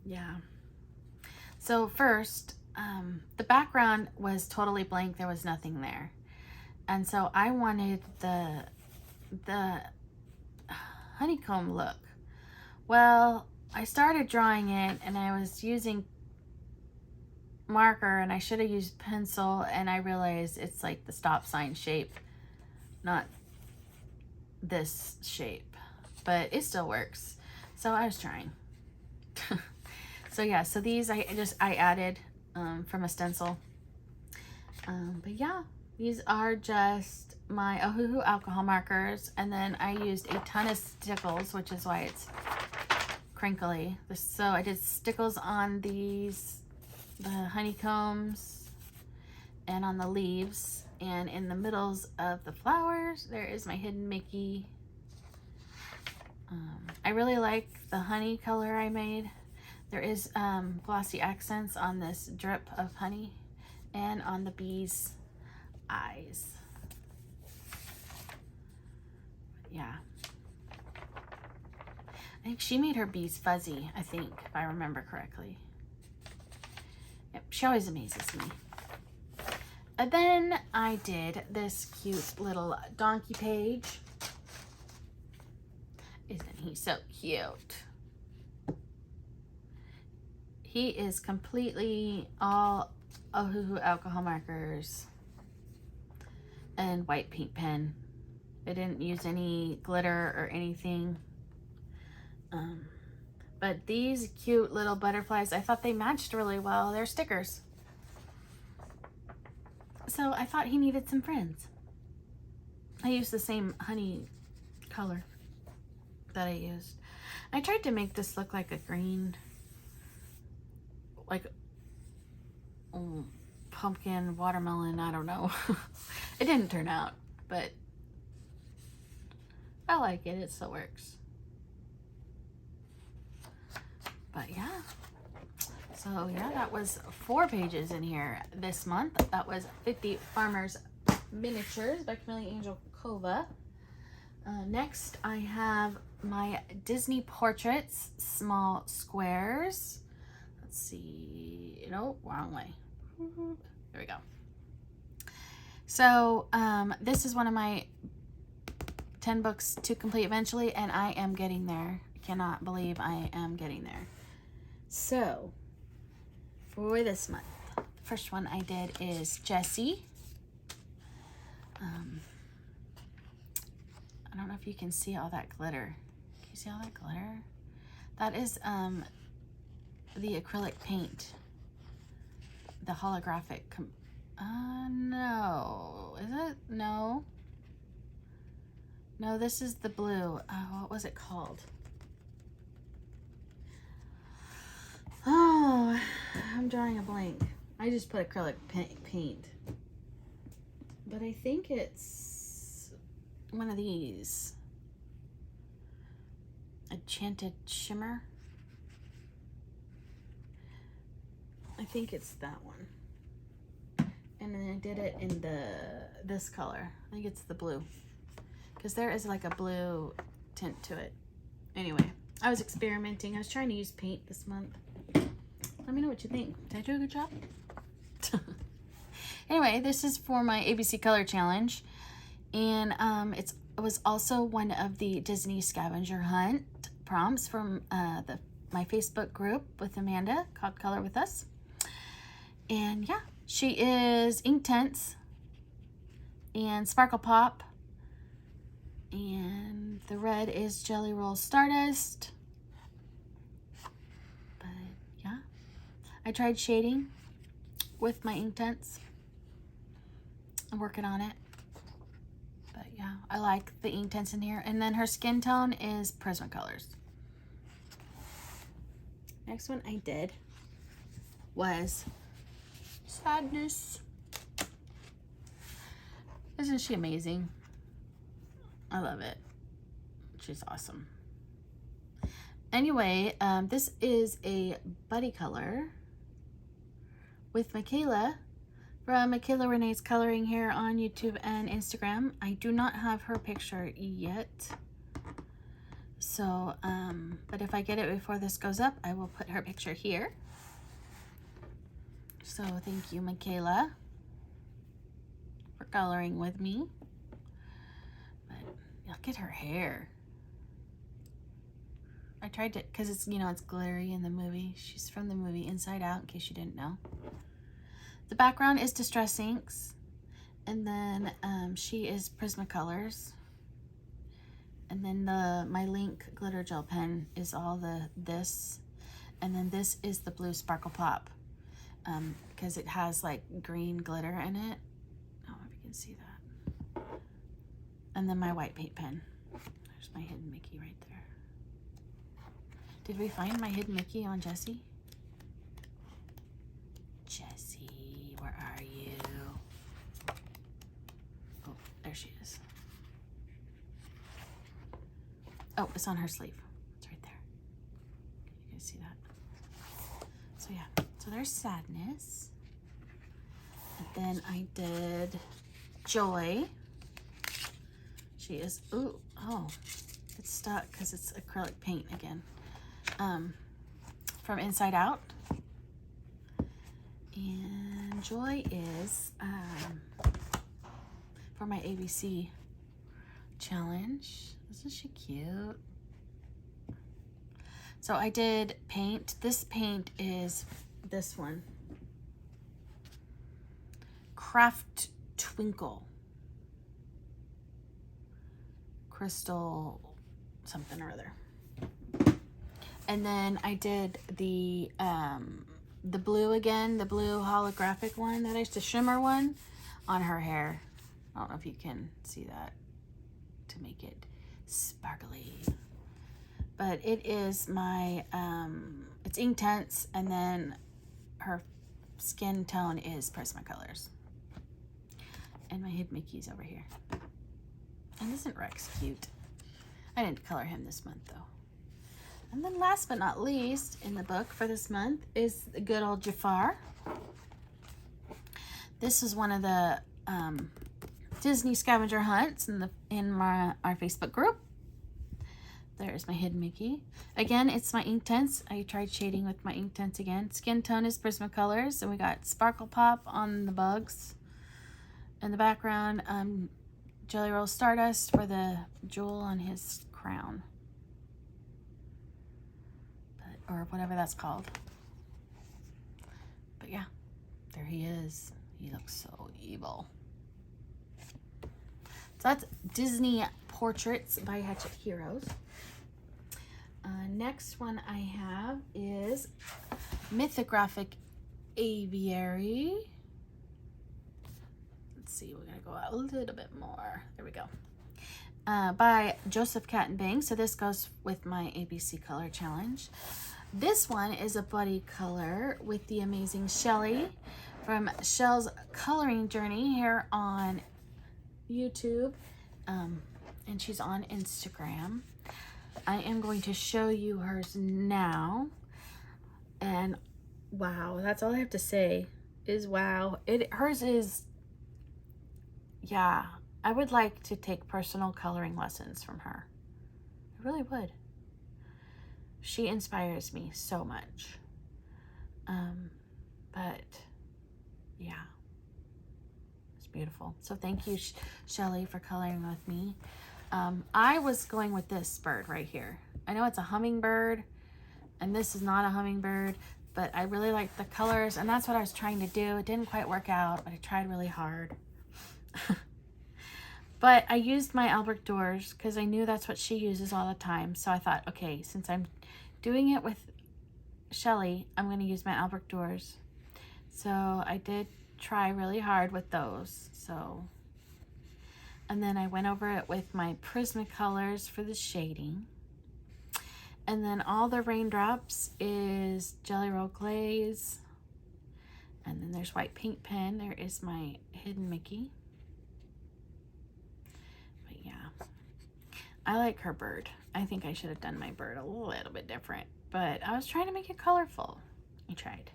Speaker 1: Yeah. So first, the background was totally blank. There was nothing there. And so I wanted the honeycomb look. Well, I started drawing it and I was using marker and I should have used pencil, and I realized it's like the stop sign shape, not this shape, but it still works. So I was trying. So yeah, so these I added from a stencil. But yeah, these are just my Ohuhu alcohol markers, and then I used a ton of stickles, which is why it's crinkly. So I did stickles on these, the honeycombs, and on the leaves, and in the middles of the flowers. There is my hidden Mickey. I really like the honey color I made. There is glossy accents on this drip of honey and on the bees' eyes. Yeah. I think she made her bees fuzzy, I think, if I remember correctly. Yep, she always amazes me. And then I did this cute little donkey page. Isn't he so cute? He is completely all Ohuhu alcohol markers and white paint pen. I didn't use any glitter or anything. But these cute little butterflies, I thought they matched really well. They're stickers. So I thought he needed some friends. I used the same honey color that I used. I tried to make this look like a green, like pumpkin, watermelon, I don't know. It didn't turn out, but I like it. It still works. But yeah. So yeah, that was 4 pages in here this month. That was 50 Farmers Miniatures by Camellia Angel Kova. Next, I have my Disney Portraits small squares. Let's see. Nope, wrong way. There we go. So this is one of my 10 books to complete eventually, and I am getting there. I cannot believe I am getting there. So for this month, the first one I did is Jessie. I don't know if you can see all that glitter. Can you see all that glitter? That is the acrylic paint. The holographic. No. Is it? No. No, this is the blue. What was it called? Oh, I'm drawing a blank. I just put acrylic paint. But I think it's one of these. Enchanted Shimmer. I think it's that one. And then I did it in this color. I think it's the blue. Because there is like a blue tint to it. Anyway, I was experimenting. I was trying to use paint this month. Let me know what you think. Did I do a good job? Anyway, this is for my ABC Color Challenge. And it was also one of the Disney Scavenger Hunt prompts from my Facebook group with Amanda called Color With Us. And yeah, she is Inktense and Sparkle Pop. And the red is Jelly Roll Stardust. But yeah, I tried shading with my Inktense. I'm working on it. But yeah, I like the Inktense in here. And then her skin tone is Prismacolors. Next one I did was Sadness. Isn't she amazing? I love it. She's awesome. Anyway, this is a buddy color with Michaela from Michaela Renee's Coloring here on YouTube and Instagram. I do not have her picture yet. So, but if I get it before this goes up, I will put her picture here. So thank you, Michaela, for coloring with me. Look at her hair. I tried to, because it's, you know, it's glittery in the movie. She's from the movie Inside Out, in case you didn't know. The background is Distress Inks. And then she is Prismacolors. And then my Link glitter gel pen is all this. And then this is the blue Sparkle Pop. Because it has like green glitter in it. I don't know if you can see that. And then my white paint pen. There's my hidden Mickey right there. Did we find my hidden Mickey on Jessie? Jessie, where are you? Oh, there she is. Oh, it's on her sleeve. It's right there. You can see that. So yeah, so there's Sadness. And then I did Joy. She is, ooh, oh, it's stuck because it's acrylic paint again. From Inside Out. And Joy is for my ABC challenge. Isn't she cute? So I did paint. This paint is this one. Craft Twinkle. Crystal something or other. And then I did the blue again, the blue holographic one, that is the shimmer one on her hair. I don't know if you can see that to make it sparkly. But it is my, it's Inktense, and then her skin tone is Prismacolors. And my hidden Mickey's over here. And isn't Rex cute? I didn't color him this month though. And then last but not least in the book for this month is the good old Jafar. This is one of the Disney scavenger hunts in our Facebook group. There's my hidden Mickey. Again, it's my Inktense. I tried shading with my Inktense again. Skin tone is Prismacolors, and we got Sparkle Pop on the bugs. In the background, Jelly Roll Stardust for the jewel on his crown. Or whatever that's called. But yeah, there he is. He looks so evil. So that's Disney Portraits by Hatchet Heroes. Next one I have is Mythographic Aviary. Let's see, we're gonna go out a little bit more. There we go. By Joseph Kattenbang. So this goes with my ABC Color Challenge. This one is a buddy color with the amazing Shelly from Shell's Coloring Journey here on YouTube. And she's on Instagram. I am going to show you hers now. And wow. That's all I have to say is wow. Hers is, yeah. I would like to take personal coloring lessons from her. I really would. She inspires me so much. But yeah, it's beautiful. So thank you, Shelly, for coloring with me. I was going with this bird right here. I know it's a hummingbird, and this is not a hummingbird, but I really like the colors, and that's what I was trying to do. It didn't quite work out, but I tried really hard. But I used my Albrecht doors because I knew that's what she uses all the time. So I thought, okay, since I'm doing it with Shelly, I'm going to use my Albrecht doors. So I did try really hard with those. So, and then I went over it with my Prismacolors for the shading. And then all the raindrops is Jelly Roll Glaze. And then there's white paint pen. There is my hidden Mickey. But yeah, I like her bird. I think I should have done my bird a little bit different, but I was trying to make it colorful. I tried.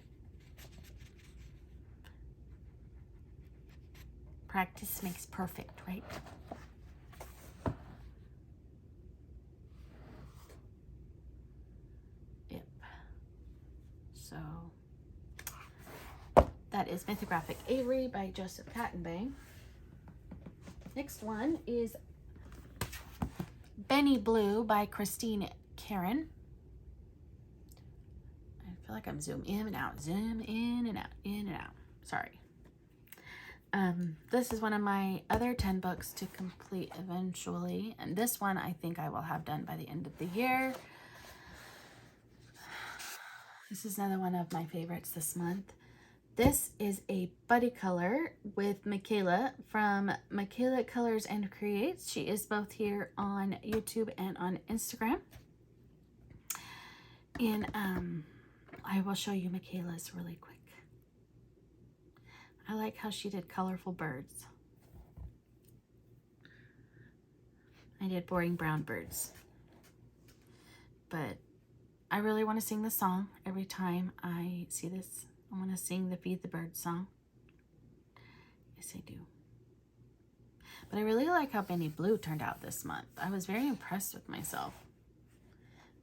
Speaker 1: Practice makes perfect, right? Yep. So that is Mythographic Aviary by Joseph Kattenbang. Next one is Benny Blue by Christine Karen. I feel like I'm zoom in and out, zoom in and out, in and out. Sorry. This is one of my other 10 books to complete eventually. And this one I think I will have done by the end of the year. This is another one of my favorites this month. This is a buddy color with Michaela from Michaela Colors and Creates. She is both here on YouTube and on Instagram. And I will show you Michaela's really quick. I like how she did colorful birds. I did boring brown birds. But I really want to sing the song every time I see this. I want to sing the Feed the Bird song. Yes, I do. But I really like how Benny Blue turned out this month. I was very impressed with myself.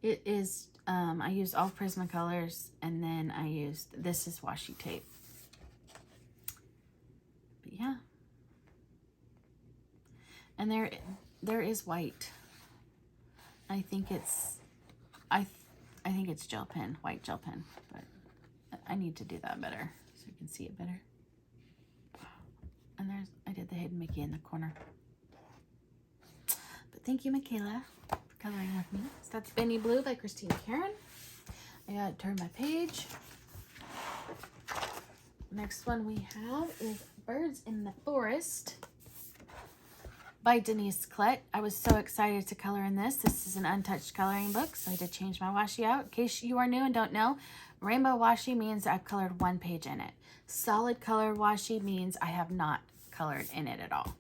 Speaker 1: It is, I used all Prismacolors, and then I used, this is washi tape. But yeah. And there is white. I think it's, I think it's gel pen, white gel pen, but I need to do that better so you can see it better. And I did the hidden Mickey in the corner. But thank you, Michaela, for coloring with me. So that's Benny Blue by Christine Karen. I gotta turn my page. Next one we have is Birds in the Forest by Denise Klett. I was so excited to color in this. This is an untouched coloring book, so I did change my washi out. In case you are new and don't know, rainbow washi means I've colored one page in it. Solid color washi means I have not colored in it at all.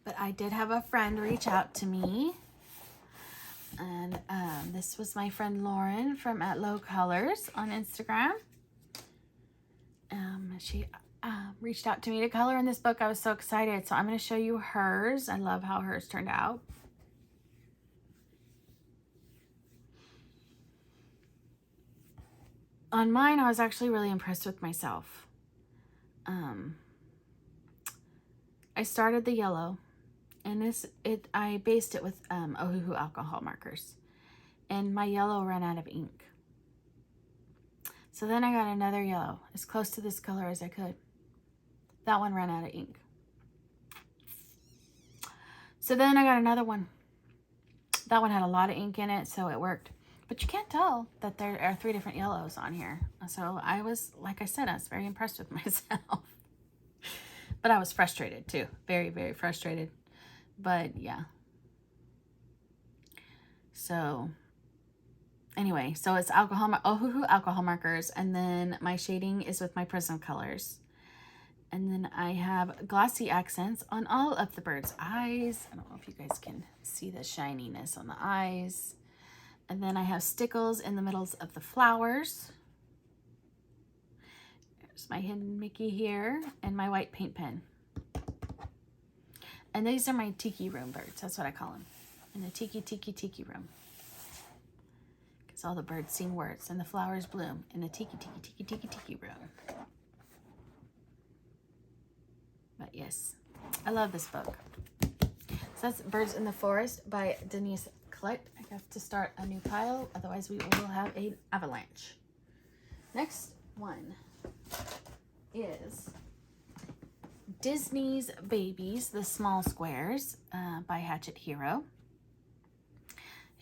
Speaker 1: But I did have a friend reach out to me, and this was my friend Lauren from At Low Colors on Instagram. She reached out to me to color in this book. I was so excited, so I'm going to show you hers. I love how hers turned out. On mine, I was actually really impressed with myself. I started the yellow, and I based it with Ohuhu alcohol markers, and my yellow ran out of ink. So then I got another yellow, as close to this color as I could. That one ran out of ink. So then I got another one. That one had a lot of ink in it, so it worked. But you can't tell that there are 3 different yellows on here. So I was, like I said, I was very impressed with myself. But I was frustrated too. Very, very frustrated. But yeah. So anyway, so it's Ohuhu alcohol markers, and then my shading is with my Prismacolors. And then I have glossy accents on all of the bird's eyes. I don't know if you guys can see the shininess on the eyes. And then I have stickles in the middles of the flowers. There's my hidden Mickey here and my white paint pen. And these are my tiki room birds. That's what I call them. In the tiki room. Because all the birds sing words and the flowers bloom in the tiki room. But yes, I love this book. So that's Birds in the Forest by Denise Collette. I have to start a new pile, otherwise we will have an avalanche. Next one is Disney's Babies, The Small Squares by Hatchet Hero.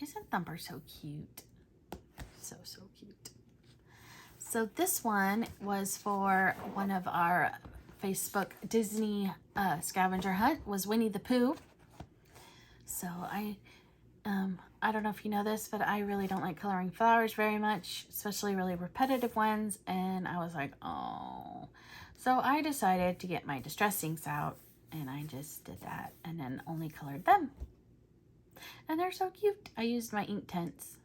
Speaker 1: Isn't Thumper so cute? So cute. So this one was for one of our Facebook Disney scavenger hunt, was Winnie the Pooh. So I don't know if you know this, but I really don't like coloring flowers very much, especially really repetitive ones. And I was like, oh. So I decided to get my distress inks out, and I just did that and then only colored them. And they're so cute. I used my Inktense.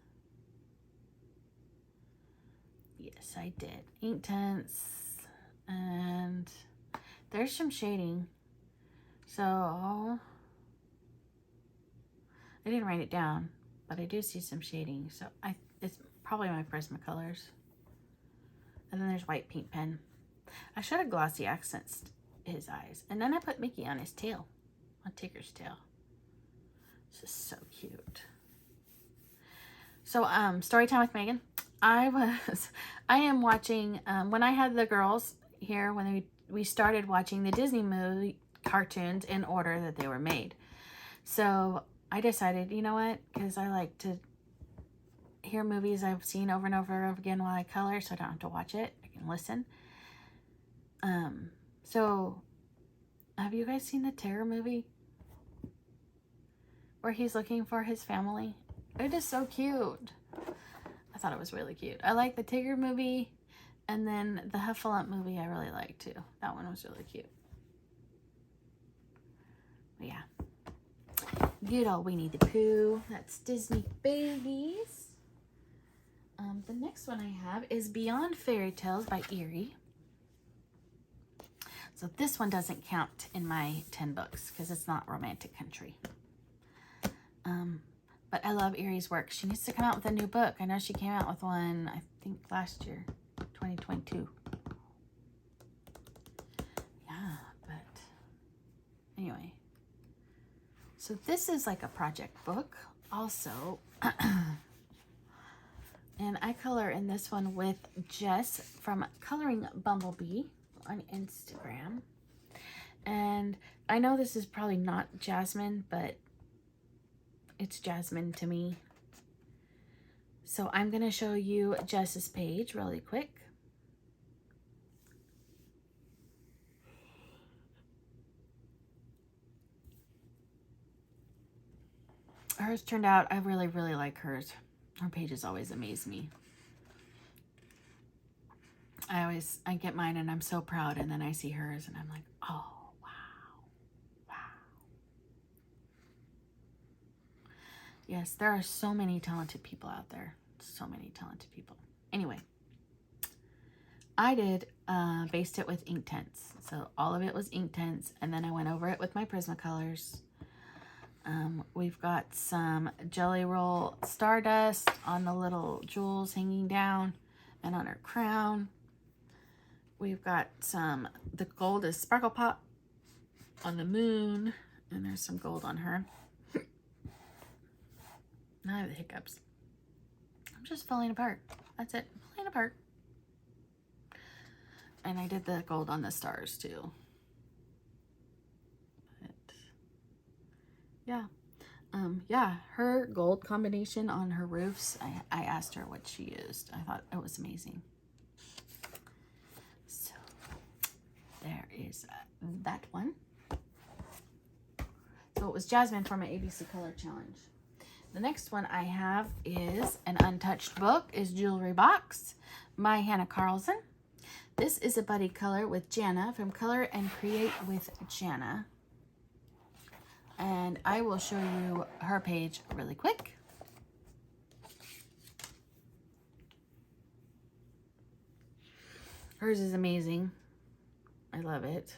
Speaker 1: Yes, I did. Inktense. And there's some shading. So I didn't write it down, but I do see some shading. So it's probably my Prismacolors. And then there's white paint pen. I should have glossy accents his eyes. And then I put Mickey on his tail, on Tigger's tail. This is so cute. So story time with Megan. I am watching, when I had the girls here, when we started watching the Disney movie cartoons in order that they were made. So I decided, you know what, because I like to hear movies I've seen over and over again while I color, so I don't have to watch it. I can listen. So have you guys seen the Terror movie? Where he's looking for his family? It is so cute. I thought it was really cute. I like the Tigger movie, and then the Heffalump movie I really like too. That one was really cute. But yeah. Good old Winnie the Pooh. That's Disney Babies. The next one I have is Beyond Fairy Tales by Erie. So this one doesn't count in my 10 books because it's not romantic country. But I love Erie's work. She needs to come out with a new book. I know she came out with one, I think last year, 2022. Yeah, but anyway. So this is like a project book also. And I color in this one with Jess from Coloring Bumblebee on Instagram. And I know this is probably not Jasmine, but it's Jasmine to me. So I'm going to show you Jess's page really quick. Hers turned out, I really, really like hers. Her pages always amaze me. I get mine and I'm so proud, and then I see hers and I'm like, oh, wow. Yes, there are so many talented people out there. So many talented people. Anyway, I did based it with Inktense. So all of it was Inktense, and then I went over it with my Prismacolors. We've got some Jelly Roll Stardust on the little jewels hanging down and on her crown. We've got the gold is Sparkle Pop on the moon, and there's some gold on her. Now I have the hiccups. I'm just falling apart. That's it. Falling apart. And I did the gold on the stars too. But yeah. Yeah, her gold combination on her roofs, I asked her what she used. I thought it was amazing. So there is that one. So it was Jasmine for my ABC Color Challenge. The next one I have is an untouched book, is Jewelry Box by Hannah Carlson. This is a buddy color with Jana from Color and Create with Jana. And I will show you her page really quick. Hers is amazing. I love it.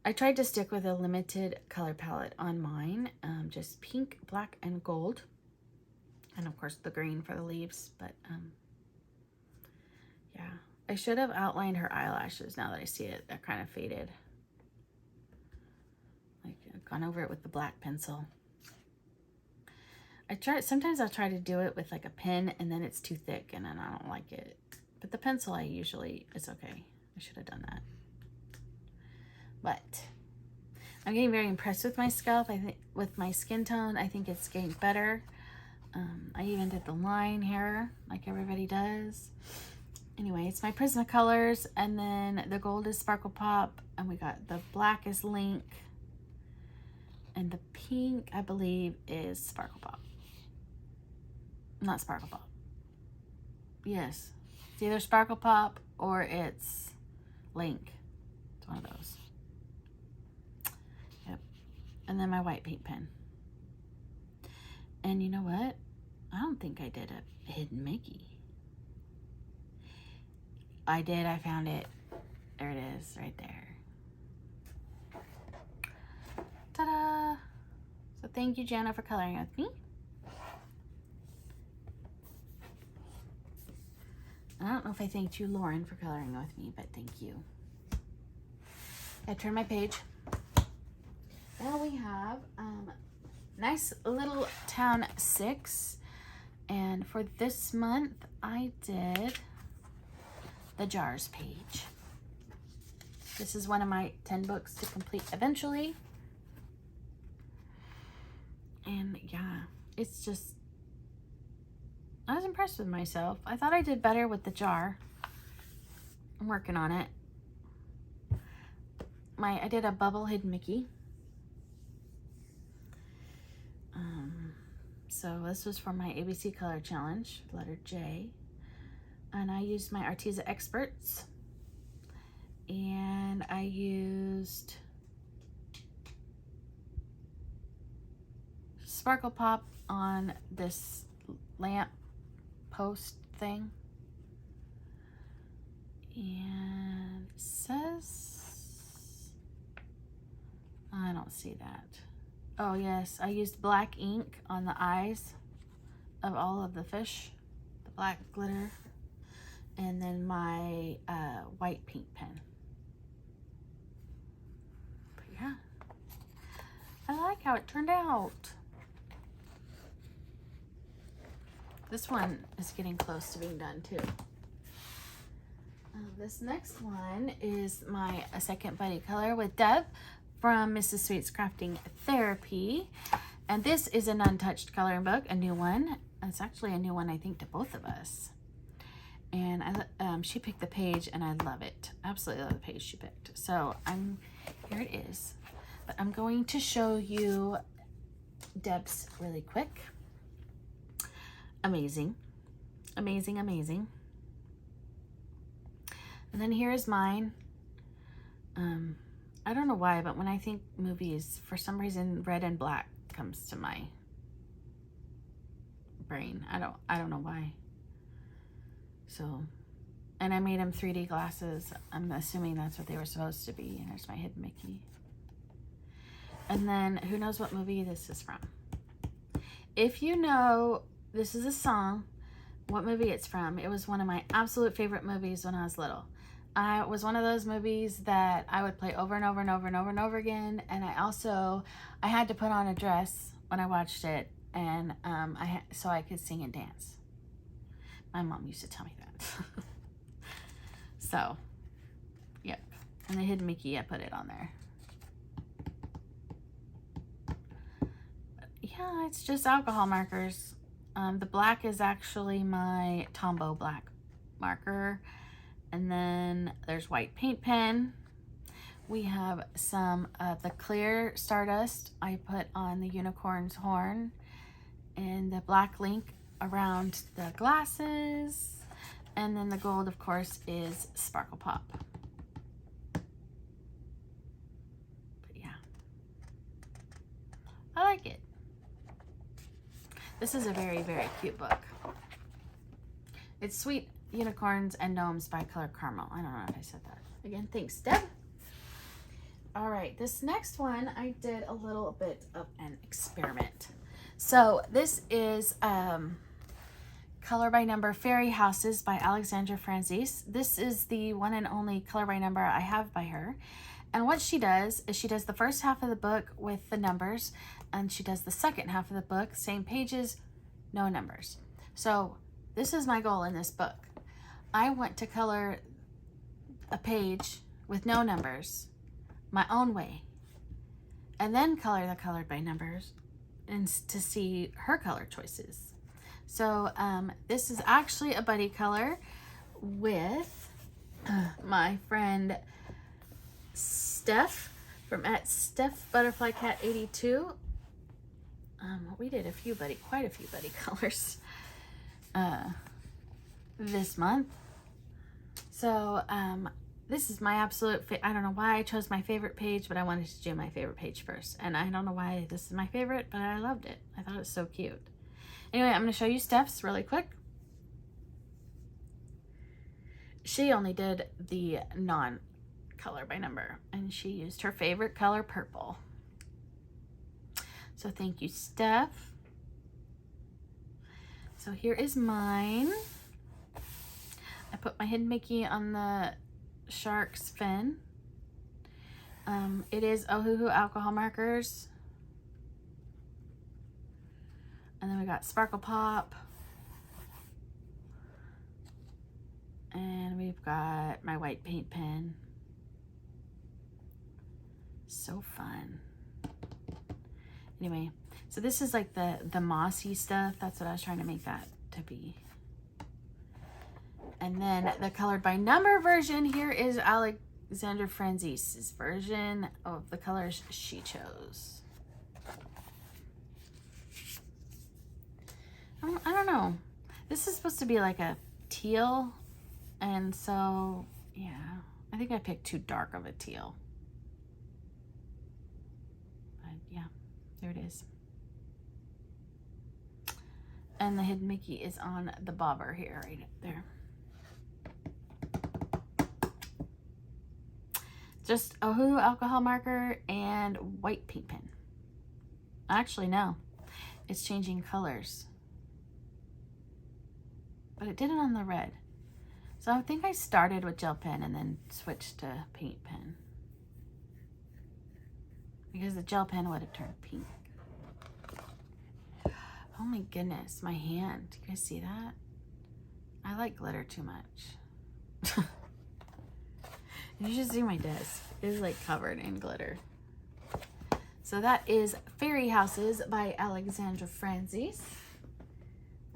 Speaker 1: I tried to stick with a limited color palette on mine, just pink, black, and gold. And of course the green for the leaves, but yeah. I should have outlined her eyelashes now that I see it. They're kind of faded. Like, I've gone over it with the black pencil. Sometimes I'll try to do it with like a pen and then it's too thick and then I don't like it. But the pencil it's okay. I should have done that. But I'm getting very impressed with my scalp. I think with my skin tone, I think it's getting better. I even did the line here like everybody does. Anyway, it's my Prismacolors, and then the gold is Sparkle Pop, and we got the black is Link, and the pink, I believe, is Sparkle Pop. Not Sparkle Pop. Yes. It's either Sparkle Pop or it's Link. It's one of those. Yep. And then my white paint pen. And you know what? I don't think I did a hidden Mickey. I did. I found it. There it is, right there. Ta-da! So thank you, Jana, for coloring with me. I don't know if I thanked you, Lauren, for coloring with me, but thank you. I turn my page. Now we have nice little town 6, and for this month I did the jars page. This is one of my 10 books to complete eventually, and yeah, it's just, I was impressed with myself. I thought I did better with the jar. I'm working on it. I did a bubble hidden Mickey. So this was for my ABC color challenge, letter J. And I used my Arteza Experts. And I used Sparkle Pop on this lamp post thing. And it says, I don't see that. Oh yes, I used black ink on the eyes of all of the fish, the black glitter, and then my white paint pen. But yeah, I like how it turned out. This one is getting close to being done too. This next one is my second buddy color with Deb from Mrs. Sweet's Crafting Therapy. And this is an untouched coloring book, a new one. It's actually a new one, I think, to both of us. And she picked the page, and I love it. Absolutely love the page she picked. So here it is. But I'm going to show you Deb's really quick. Amazing. Amazing, amazing. And then here's mine. I don't know why, but when I think movies, for some reason, red and black comes to my brain. I don't know why. So, and I made them 3D glasses. I'm assuming that's what they were supposed to be. And there's my hidden Mickey. And then, who knows what movie this is from? If you know, this is a song, what movie it's from. It was one of my absolute favorite movies when I was little. It was one of those movies that I would play over and over and over and over and over again. And I had to put on a dress when I watched it, and so I could sing and dance. My mom used to tell me that. So, yep. And the hidden Mickey, I put it on there. But yeah, it's just alcohol markers. The black is actually my Tombow black marker. And then there's white paint pen. We have some of the clear Stardust I put on the unicorn's horn, and the black link around the glasses. And then the gold, of course, is Sparkle Pop. But yeah, I like it. This is a very, very cute book. It's sweet Unicorns and Gnomes by Color Caramel. I don't know if I said that. Again, thanks, Deb. All right, this next one, I did a little bit of an experiment. So this is Color by Number Fairy Houses by Alexandra Franzese. This is the one and only color by number I have by her. And what she does is she does the first half of the book with the numbers, and she does the second half of the book, same pages, no numbers. So this is my goal in this book. I want to color a page with no numbers my own way, and then color the colored by numbers and to see her color choices. So this is actually a buddy color with my friend Steph from @Steph Butterfly Cat 82. We did quite a few buddy colors this month. So this is my absolute I don't know why I chose my favorite page, but I wanted to do my favorite page first. And I don't know why this is my favorite, but I loved it. I thought it was so cute. Anyway, I'm going to show you Steph's really quick. She only did the non-color by number, and she used her favorite color, purple. So thank you, Steph. So here is mine. I put my hidden Mickey on the shark's fin. It is Ohuhu alcohol markers. And then we got Sparkle Pop. And we've got my white paint pen. So fun. Anyway, so this is like the mossy stuff. That's what I was trying to make that to be. And then the colored by number version here is Alexandra Franzese's version of the colors she chose. I don't know. This is supposed to be like a teal. And so, yeah, I think I picked too dark of a teal. But yeah, there it is. And the hidden Mickey is on the bobber here, right there. Just Ohuhu alcohol marker and white paint pen. Actually, no. It's changing colors. But it did it on the red. So I think I started with gel pen and then switched to paint pen. Because the gel pen would have turned pink. Oh my goodness, my hand. Do you guys see that? I like glitter too much. You should see my desk. It is like covered in glitter. So that is Fairy Houses by Alexandra Franzese.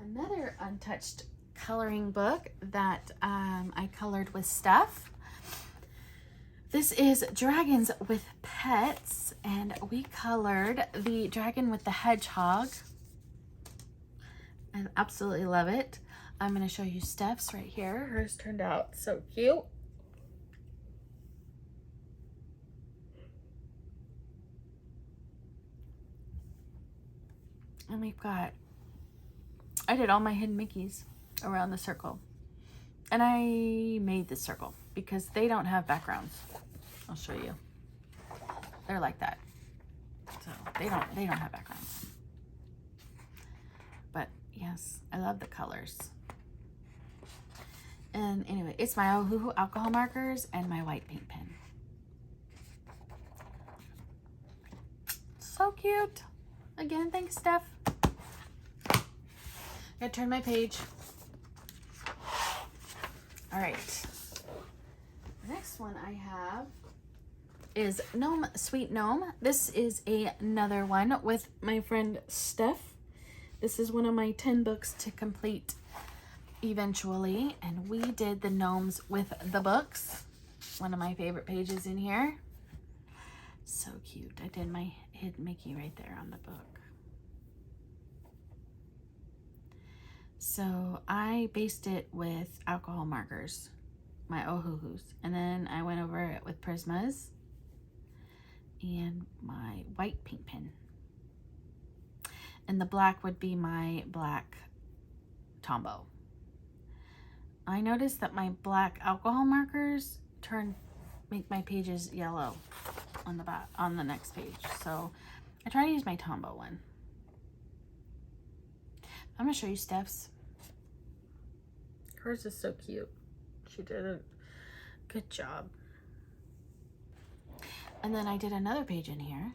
Speaker 1: Another untouched coloring book that I colored with Steph. This is Dragons with Pets, and we colored the dragon with the hedgehog. I absolutely love it. I'm going to show you Steph's right here. Hers turned out so cute. And we've got, I did all my hidden Mickeys around the circle. And I made this circle because they don't have backgrounds. I'll show you. They're like that. So they don't have backgrounds. But yes, I love the colors. And anyway, it's my Ohuhu alcohol markers and my white paint pen. So cute. Again, thanks, Steph. Gotta turn my page. All right. The next one I have is Gnome Sweet Gnome. This is another one with my friend Steph. This is one of my 10 books to complete eventually. And we did the gnomes with the books. One of my favorite pages in here. So cute. I did my hidden Mickey right there on the book. So I based it with alcohol markers, my Ohuhus, and then I went over it with Prismas and my white paint pen. And the black would be my black Tombow. I noticed that my black alcohol markers make my pages yellow on the back, on the next page. So I try to use my Tombow one. I'm gonna show you Steph's. Hers is so cute. She did a good job. And then I did another page in here.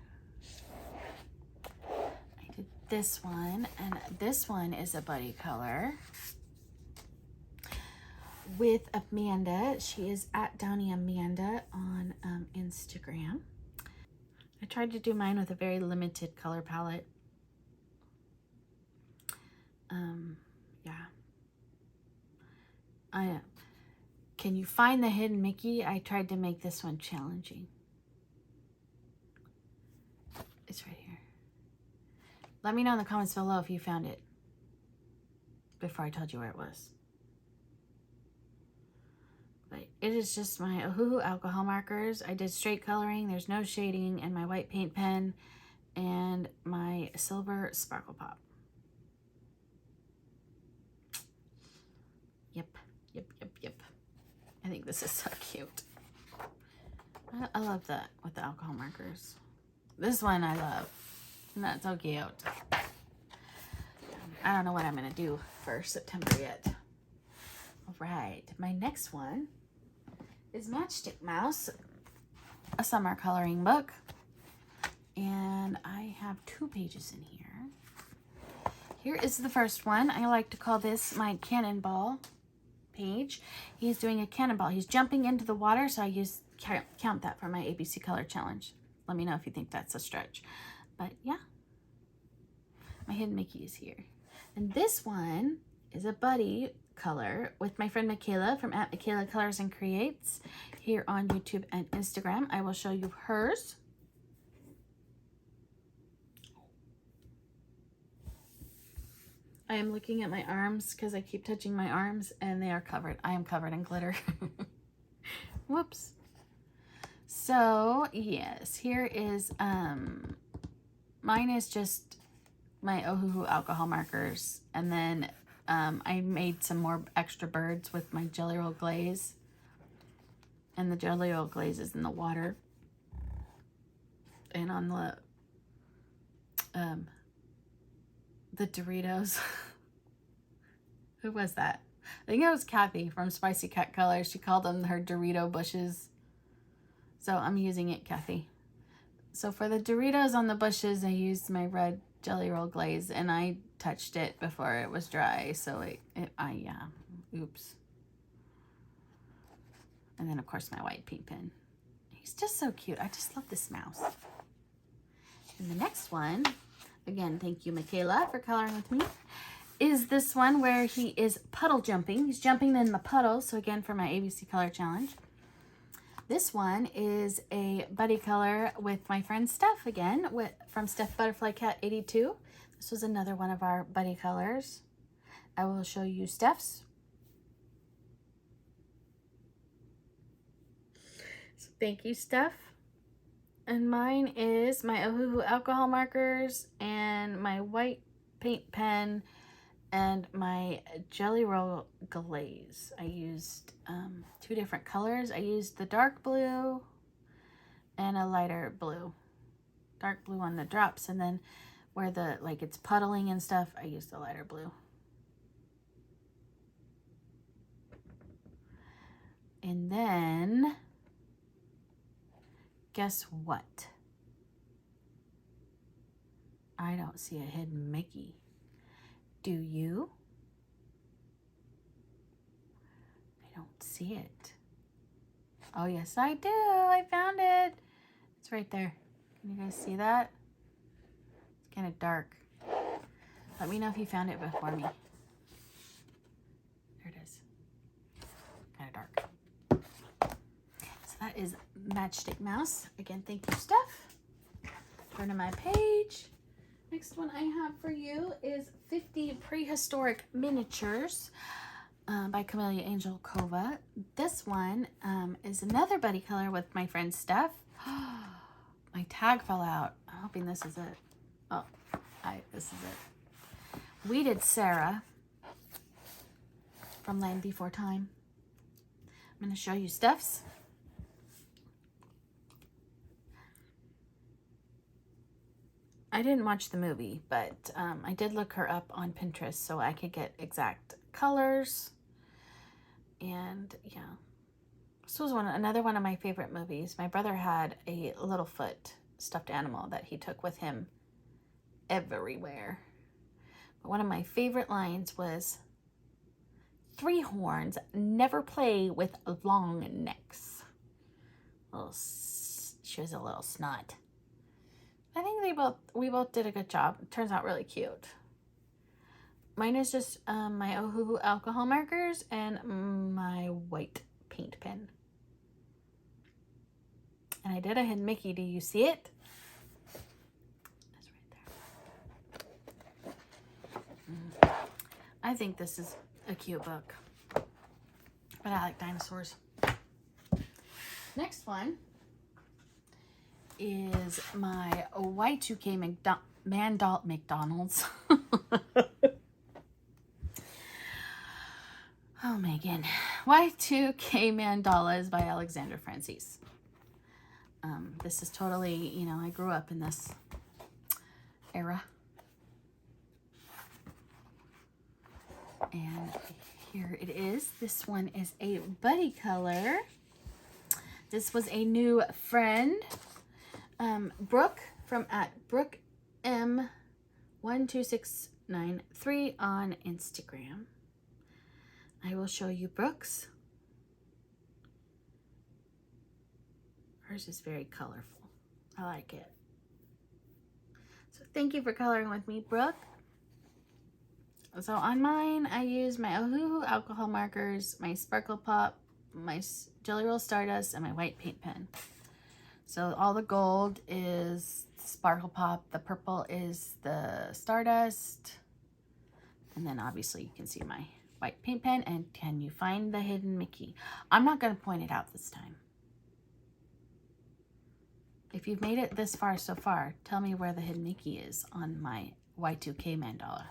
Speaker 1: I did this one, and this one is a buddy color with Amanda. She is at Downy Amanda on Instagram. I tried to do mine with a very limited color palette. Yeah. Can you find the hidden Mickey? I tried to make this one challenging. It's right here. Let me know in the comments below if you found it before I told you where it was. But it is just my Ohuhu alcohol markers. I did straight coloring, there's no shading, and my white paint pen and my silver sparkle pop. Yep. I think this is so cute. I love that with the alcohol markers. This one I love. Isn't that so cute? I don't know what I'm gonna do for September yet. All right, my next one is Matchstick Mouse, a summer coloring book. And I have 2 pages in here. Here is the first one. I like to call this my cannonball page. He's doing a cannonball. He's jumping into the water, so I count that for my ABC color challenge. Let me know if you think that's a stretch. But yeah, my hidden Mickey is here. And this one is a buddy color with my friend Michaela from @MichaelaColors and Creates here on YouTube and Instagram. I will show you hers. I am looking at my arms because I keep touching my arms and they are covered. I am covered in glitter. Whoops. So yes, here is, mine is just my Ohuhu alcohol markers. And then I made some more extra birds with my Jelly Roll glaze. And the Jelly Roll glaze is in the water. And on the Doritos. Who was that? I think it was Kathy from Spicy Cat Colors. She called them her Dorito bushes. So I'm using it, Kathy. So for the Doritos on the bushes, I used my red Jelly Roll glaze, and I touched it before it was dry. So yeah, oops. And then of course my white paint pen. He's just so cute. I just love this mouse. And the next one, again, thank you, Michaela, for coloring with me, is this one where he is puddle jumping. He's jumping in the puddle. So again, for my ABC color challenge. This one is a buddy color with my friend Steph again, from Steph Butterfly Cat 82. This was another one of our buddy colors. I will show you Steph's. So thank you, Steph. And mine is my Ohuhu alcohol markers and my white paint pen and my Jelly Roll glaze. I used 2 different colors. I used the dark blue and a lighter blue. Dark blue on the drops, and then where it's puddling and stuff, I used the lighter blue. And then guess what? I don't see a hidden Mickey. Do you? I don't see it. Oh, yes, I do. I found it. It's right there. Can you guys see that? It's kind of dark. Let me know if you found it before me. There it is. Kind of dark. So that is Matchstick Mouse. Again, thank you, Steph. Turn to my page. Next one I have for you is 50 Prehistoric Miniatures by Camellia Angel Kova. This one is another buddy color with my friend Steph. My tag fell out. I'm hoping this is it. Oh, this is it. We did Sarah. from Land Before Time. I'm going to show you stuffs. I didn't watch the movie, but I did look her up on Pinterest so I could get exact colors. And yeah, this was another one of my favorite movies. My brother had a Littlefoot stuffed animal that he took with him everywhere. But one of my favorite lines was, "Three horns never play with long necks." She was a little snot. I think we both did a good job. It turns out really cute. Mine is just my Ohuhu alcohol markers and my white paint pen. And I did a hidden Mickey. Do you see it? It's right there. I think this is a cute book. But I like dinosaurs. Next one is my Y2K McDonald's. Oh, Megan. Y2K Mandalas by Alexander Francis. This is totally, you know, I grew up in this era. And here it is. This one is a buddy color. This was a new friend. Brooke from @Brooke M12693 on Instagram. I will show you Brooke's. Hers is very colorful. I like it. So thank you for coloring with me, Brooke. So on mine, I use my Ohuhu alcohol markers, my Sparkle Pop, my Jelly Roll Stardust, and my white paint pen. So all the gold is Sparkle Pop, the purple is the Stardust, and then obviously you can see my white paint pen. And can you find the hidden Mickey? I'm not going to point it out this time. If you've made it this far so far, tell me where the hidden Mickey is on my Y2K mandala.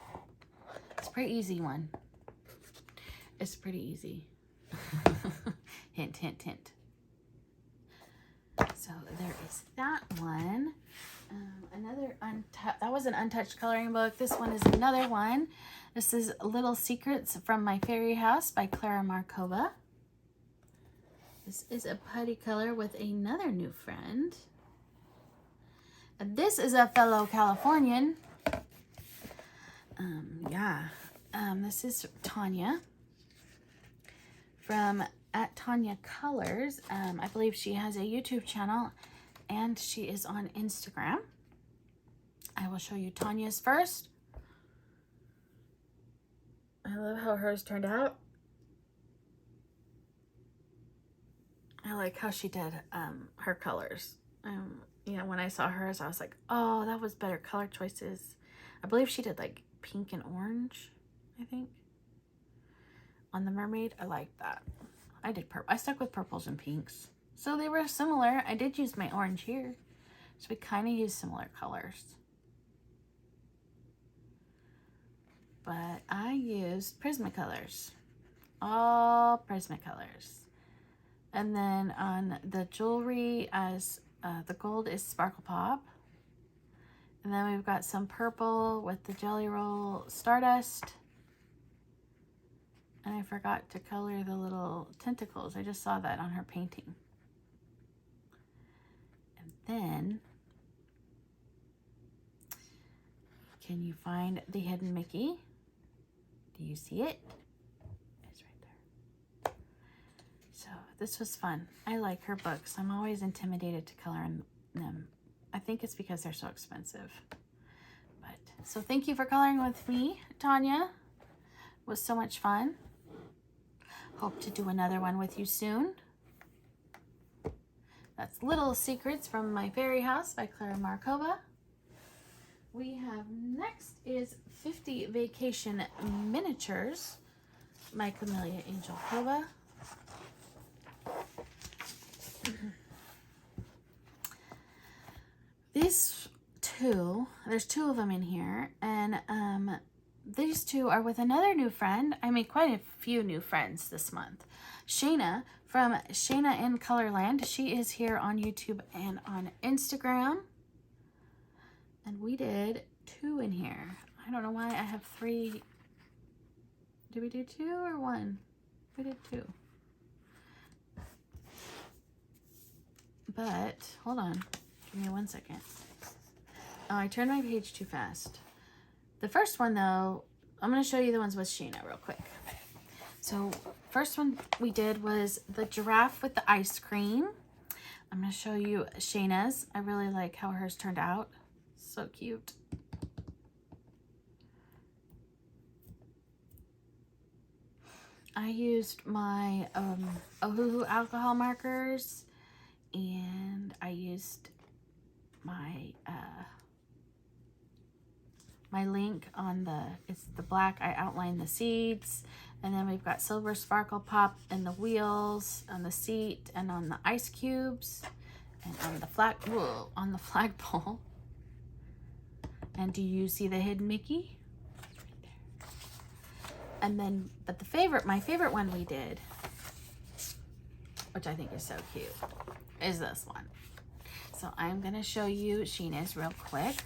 Speaker 1: It's a pretty easy one. It's pretty easy. Hint, hint, hint. So there is that one. That was an untouched coloring book. This one is another one. This is Little Secrets from My Fairy House by Clara Markova. This is a putty color with another new friend. This is a fellow Californian. This is Tanya from @TanyaColors. I believe she has a YouTube channel and she is on Instagram. I will show you Tanya's first. I love how hers turned out. I like how she did her colors. You know, when I saw hers, I was like, oh, that was better color choices. I believe she did like pink and orange, I think. On the mermaid, I like that. I did purple. I stuck with purples and pinks. So they were similar. I did use my orange here. So we kind of used similar colors. But I used Prismacolors. All Prismacolors. And then on the jewelry, as the gold is Sparkle Pop. And then we've got some purple with the Jelly Roll Stardust. And I forgot to color the little tentacles. I just saw that on her painting. And then, can you find the hidden Mickey? Do you see it? It's right there. So this was fun. I like her books. I'm always intimidated to color in them. I think it's because they're so expensive. But so thank you for coloring with me, Tanya. It was so much fun. Hope to do another one with you soon. That's Little Secrets from My Fairy House by Clara Markova. We have next is 50 Vacation Miniatures by Camellia Angelkova. These two, there's two of them in here, and these two are with another new friend. I made quite a few new friends this month. Shayna from Shayna in Colorland. She is here on YouTube and on Instagram. And we did 2 in here. I don't know why I have 3. Did we do 2 or 1? We did 2. But, hold on. Give me 1 second. Oh, I turned my page too fast. The first one, though, I'm going to show you the ones with Shayna real quick. So, first one we did was the giraffe with the ice cream. I'm going to show you Shayna's. I really like how hers turned out. So cute. I used my Ohuhu alcohol markers, and I used my my link on it's the black. I outlined the seeds, and then we've got silver sparkle pop in the wheels, on the seat, and on the ice cubes, and on the flagpole. And do you see the hidden Mickey? Right there. And then, but my favorite one we did, which I think is so cute, is this one. So I'm gonna show you Shayna's real quick.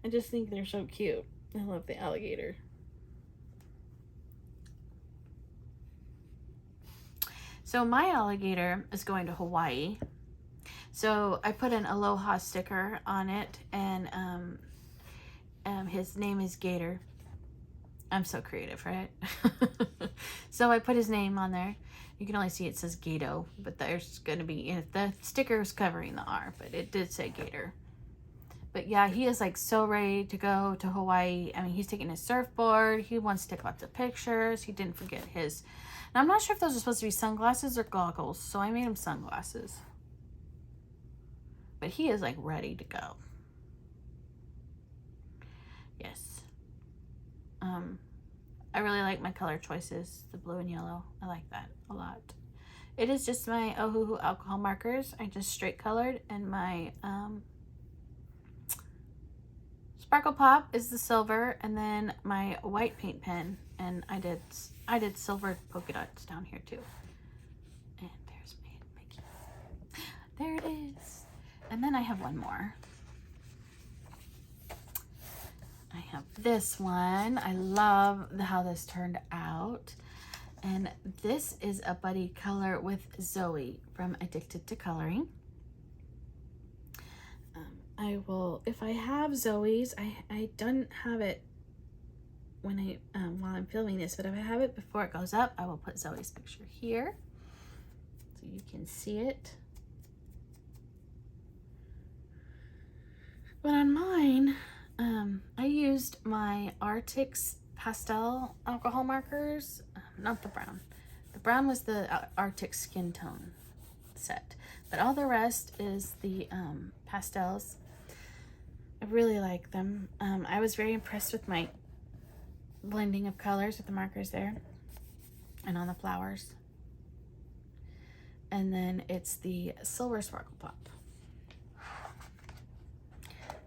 Speaker 1: I just think they're so cute. I love the alligator. So my alligator is going to Hawaii. So I put an Aloha sticker on it, and his name is Gator. I'm so creative, right? So I put his name on there. You can only see it says Gato, but there's going to be, the sticker is covering the R, but it did say Gator. But yeah, he is like so ready to go to Hawaii. I mean, he's taking his surfboard. He wants to take lots of pictures. He didn't forget his, now I'm not sure if those are supposed to be sunglasses or goggles, so I made him sunglasses. But he is like ready to go. Yes. I really like my color choices, the blue and yellow. I like that a lot. It is just my Ohuhu alcohol markers. I just straight colored, and my Sparkle Pop is the silver, and then my white paint pen, and I did silver polka dots down here too. And there's my Mickey. There it is. And then I have one more. I have this one. I love how this turned out. And this is a buddy color with Zoe from Addicted to Coloring. I will, if I have Zoe's, I don't have it when while I'm filming this, but if I have it before it goes up, I will put Zoe's picture here so you can see it. But on mine, I used my Arctic's pastel alcohol markers, not the brown. The brown was the Arctic skin tone set, but all the rest is the pastels. I really like them. I was very impressed with my blending of colors with the markers there and on the flowers. And then it's the Silver Sparkle Pop.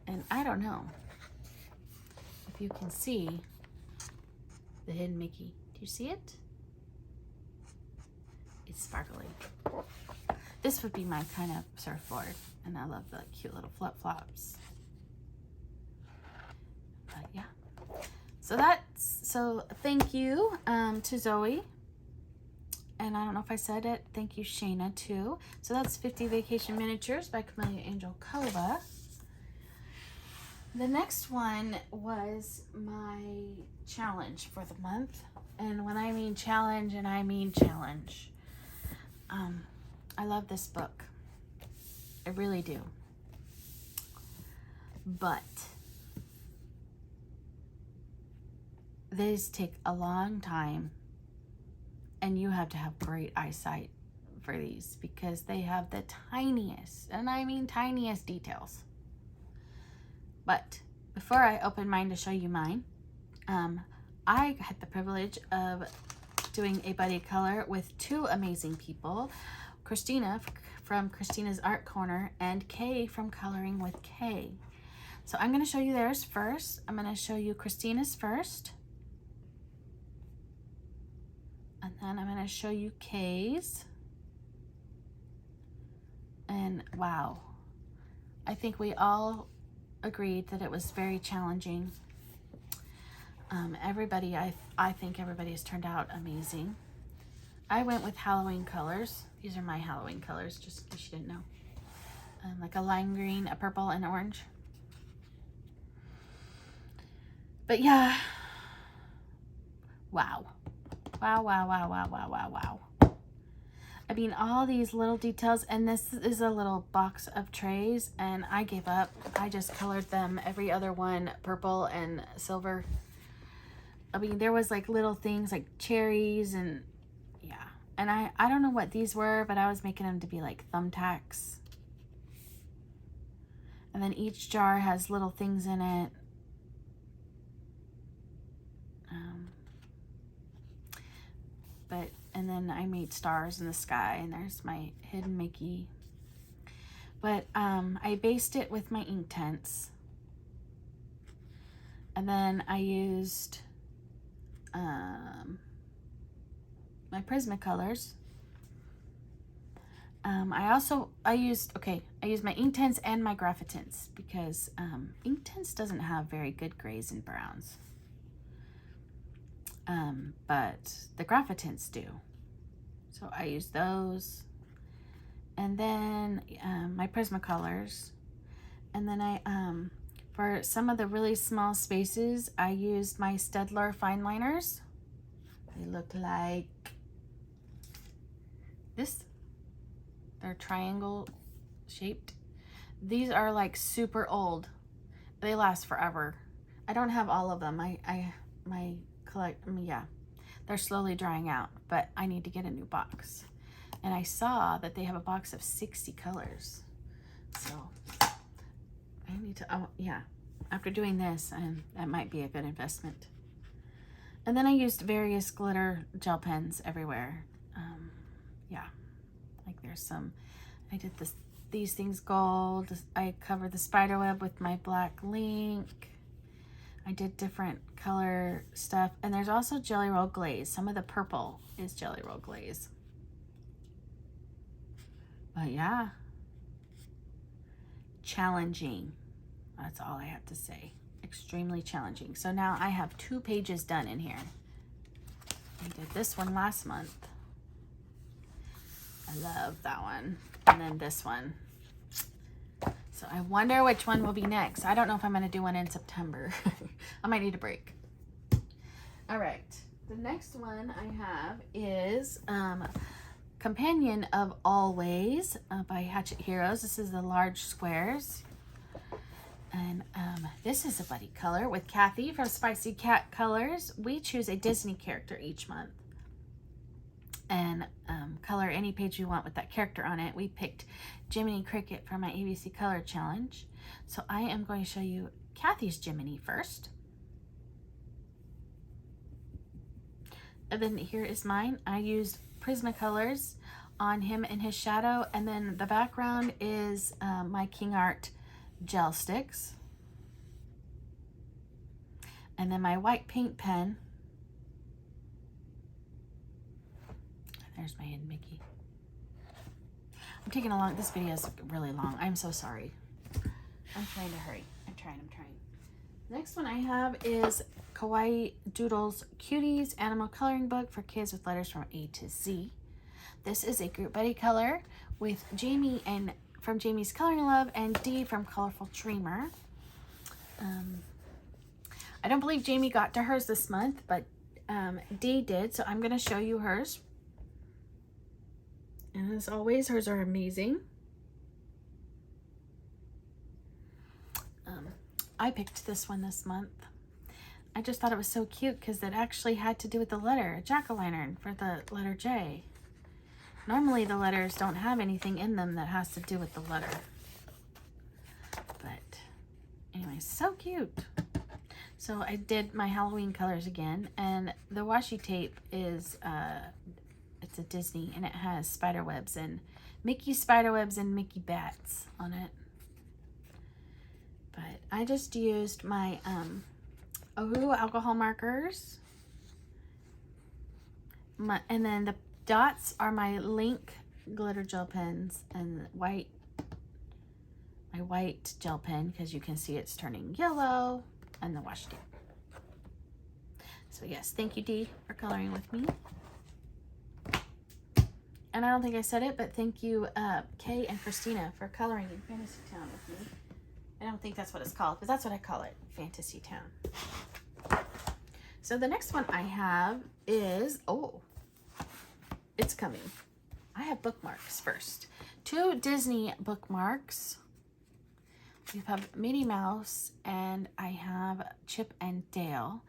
Speaker 1: And I don't know if you can see the hidden Mickey. Do you see it? It's sparkly. This would be my kind of surfboard, and I love the cute little flip-flops. But yeah, so thank you to Zoe, and I don't know if I said it, thank you Shayna too. So that's 50 Vacation Miniatures by Camellia Angel Kova. The next one was my challenge for the month, and when I mean challenge, and I mean challenge, I love this book. I really do. But these take a long time, and you have to have great eyesight for these because they have the tiniest, and I mean tiniest details. But before I open mine to show you mine, I had the privilege of doing a buddy color with 2 amazing people, Christina from Christina's Art Corner and Kay from Coloring with Kay. So I'm going to show you theirs first. I'm going to show you Christina's first. And then I'm going to show you Kay's. And wow, I think we all agreed that it was very challenging. Everybody, I think everybody has turned out amazing. I went with Halloween colors. These are my Halloween colors, just in case you didn't know. Like a lime green, a purple, and orange. But yeah, wow. Wow, wow, wow, wow, wow, wow, wow. I mean, all these little details, and this is a little box of trays, and I gave up. I just colored them, every other one, purple and silver. I mean, there was like little things like cherries and yeah. And I don't know what these were, but I was making them to be like thumbtacks. And then each jar has little things in it. And then I made stars in the sky, and there's my hidden Mickey. But I based it with my Inktense. And then I used my Prismacolors. I used my Inktense and my Graphitinse because Inktense doesn't have very good grays and browns. But the Graphitinse do. So I use those. And then my Prismacolors. And then I, for some of the really small spaces, I used my Staedtler fine liners. They look like this. They're triangle shaped. These are like super old. They last forever. I don't have all of them. Yeah, they're slowly drying out, but I need to get a new box. And I saw that they have a box of 60 colors. So I need to, yeah, after doing this, that might be a good investment. And then I used various glitter gel pens everywhere. Yeah, like there's some, I did these things gold. I covered the spider web with my black link. I did different color stuff. And there's also Jelly Roll Glaze. Some of the purple is Jelly Roll Glaze. But yeah, challenging. That's all I have to say. Extremely challenging. So now I have 2 pages done in here. I did this one last month. I love that one. And then this one. So I wonder which one will be next. I don't know if I'm going to do one in September. I might need a break. All right. The next one I have is Companion of Always by Hatchet Heroes. This is the large squares. And this is a buddy color with Kathy from Spicy Cat Colors. We choose a Disney character each month. And color any page you want with that character on it. We picked Jiminy Cricket for my ABC Color Challenge. So I am going to show you Kathy's Jiminy first. And then here is mine. I used Prismacolors on him and his shadow. And then the background is my King Art gel sticks. And then my white paint pen. There's my hidden Mickey. I'm taking a long, this video is really long. I'm so sorry. I'm trying to hurry. I'm trying. Next one I have is Kawaii Doodles Cuties Animal Coloring Book for kids with letters from A to Z. This is a group buddy color with Jamie and from Jamie's Coloring Love and Dee from Colorful Dreamer. I don't believe Jamie got to hers this month, but Dee did, so I'm going to show you hers. And as always, hers are amazing. I picked this one this month. I just thought it was so cute because it actually had to do with the letter, a jack-o'-lantern for the letter J. Normally the letters don't have anything in them that has to do with the letter. But anyway, so cute. So I did my Halloween colors again, and the washi tape is it's a Disney, and it has spider webs and Mickey spider webs and Mickey bats on it. But I just used my Oahu alcohol markers. And then the dots are my Link glitter gel pens, and my white gel pen, because you can see it's turning yellow, and the washi tape. So yes, thank you, Dee, for coloring with me. And I don't think I said it, but thank you, Kay and Christina, for coloring in Fantasy Town with me. I don't think that's what it's called, but that's what I call it, Fantasy Town. So the next one I have is, oh, it's coming. I have bookmarks first. 2 Disney bookmarks. We have Minnie Mouse, and I have Chip and Dale.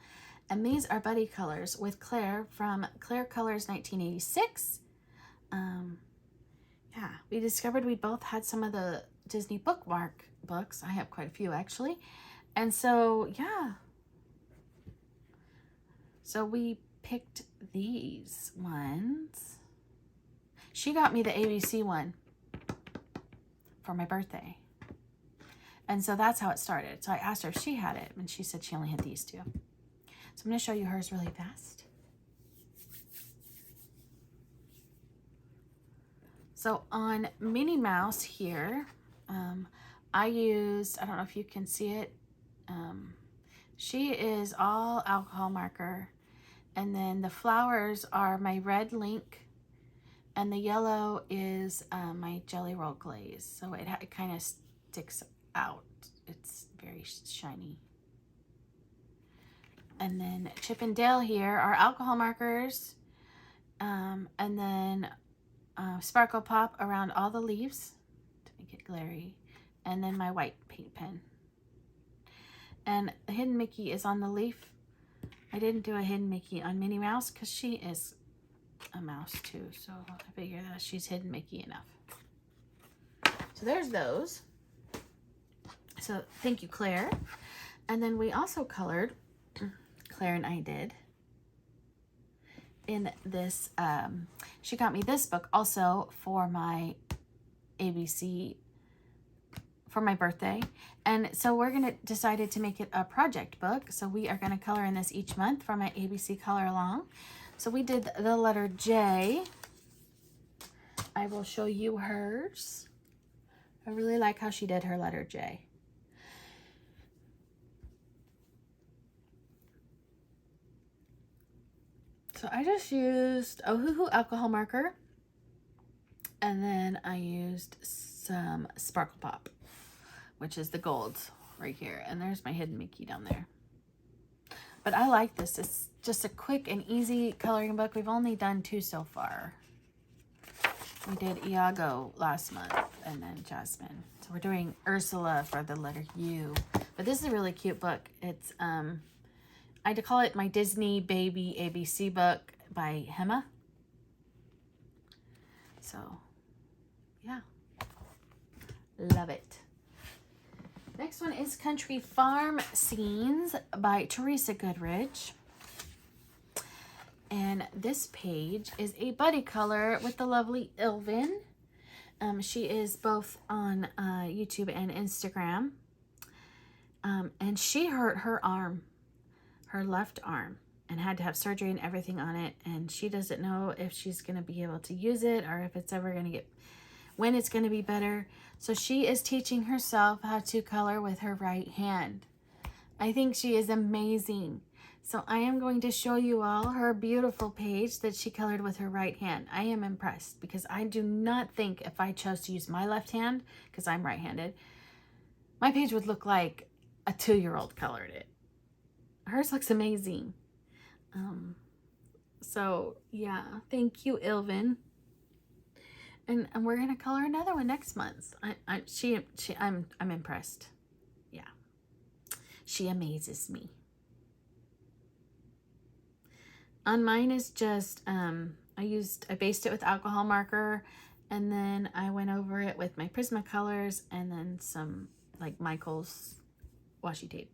Speaker 1: And these are buddy colors with Claire from Claire Colors 1986. Yeah, we discovered we both had some of the Disney bookmark books. I have quite a few, actually. And so, yeah. So we picked these ones. She got me the ABC one for my birthday. And so that's how it started. So I asked her if she had it, and she said she only had these 2. So I'm going to show you hers really fast. So on Minnie Mouse here, I used, I don't know if you can see it, she is all alcohol marker, and then the flowers are my red Link, and the yellow is my Jelly Roll glaze, so it kind of sticks out. It's very shiny. And then Chip and Dale here are alcohol markers, and then Sparkle Pop around all the leaves to make it glary, and then my white paint pen. And the Hidden Mickey is on the leaf. I didn't do a Hidden Mickey on Minnie Mouse because she is a mouse too, so I figure that she's Hidden Mickey enough. So there's those. So thank you, Claire. And then we also colored, Claire and I did, in this, she got me this book also for my ABC, for my birthday. And so we're decided to make it a project book. So we are gonna color in this each month for my ABC color along. So we did the letter J. I will show you hers. I really like how she did her letter J. So I just used Oahu alcohol marker, and then I used some Sparkle Pop, which is the gold right here. And there's my Hidden Mickey down there. But I like this. It's just a quick and easy coloring book. We've only done 2 so far. We did Iago last month, and then Jasmine. So we're doing Ursula for the letter U. But this is a really cute book. It's I'd call it my Disney Baby ABC book by Hema. So, yeah. Love it. Next one is Country Farm Scenes by Teresa Goodrich. And this page is a buddy color with the lovely Ilvin. She is both on YouTube and Instagram. And she hurt her arm, her left arm, and had to have surgery and everything on it. And she doesn't know if she's going to be able to use it or if it's ever going to get, when it's going to be better. So she is teaching herself how to color with her right hand. I think she is amazing. So I am going to show you all her beautiful page that she colored with her right hand. I am impressed because I do not think if I chose to use my left hand, because I'm right-handed, my page would look like a 2-year-old colored it. Hers looks amazing. So yeah, thank you, Ilvin. And we're gonna color another one next month. I'm impressed. Yeah, she amazes me. On mine is just I based it with alcohol marker, and then I went over it with my Prismacolors and then some like Michael's washi tape.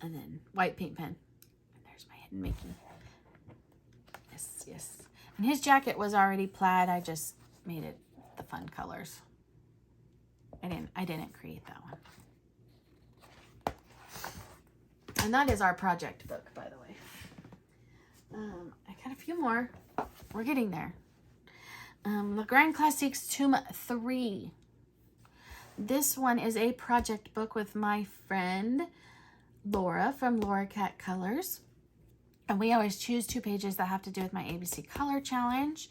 Speaker 1: And then white paint pen. And there's my Hidden Mickey. Yes, yes. And his jacket was already plaid. I just made it the fun colors. I didn't create that one. And that is our project book, by the way. I got a few more. We're getting there. Legrand Classics Tomb 3. This one is a project book with my friend Laura from Laura Cat Colors. And we always choose 2 pages that have to do with my ABC Color Challenge.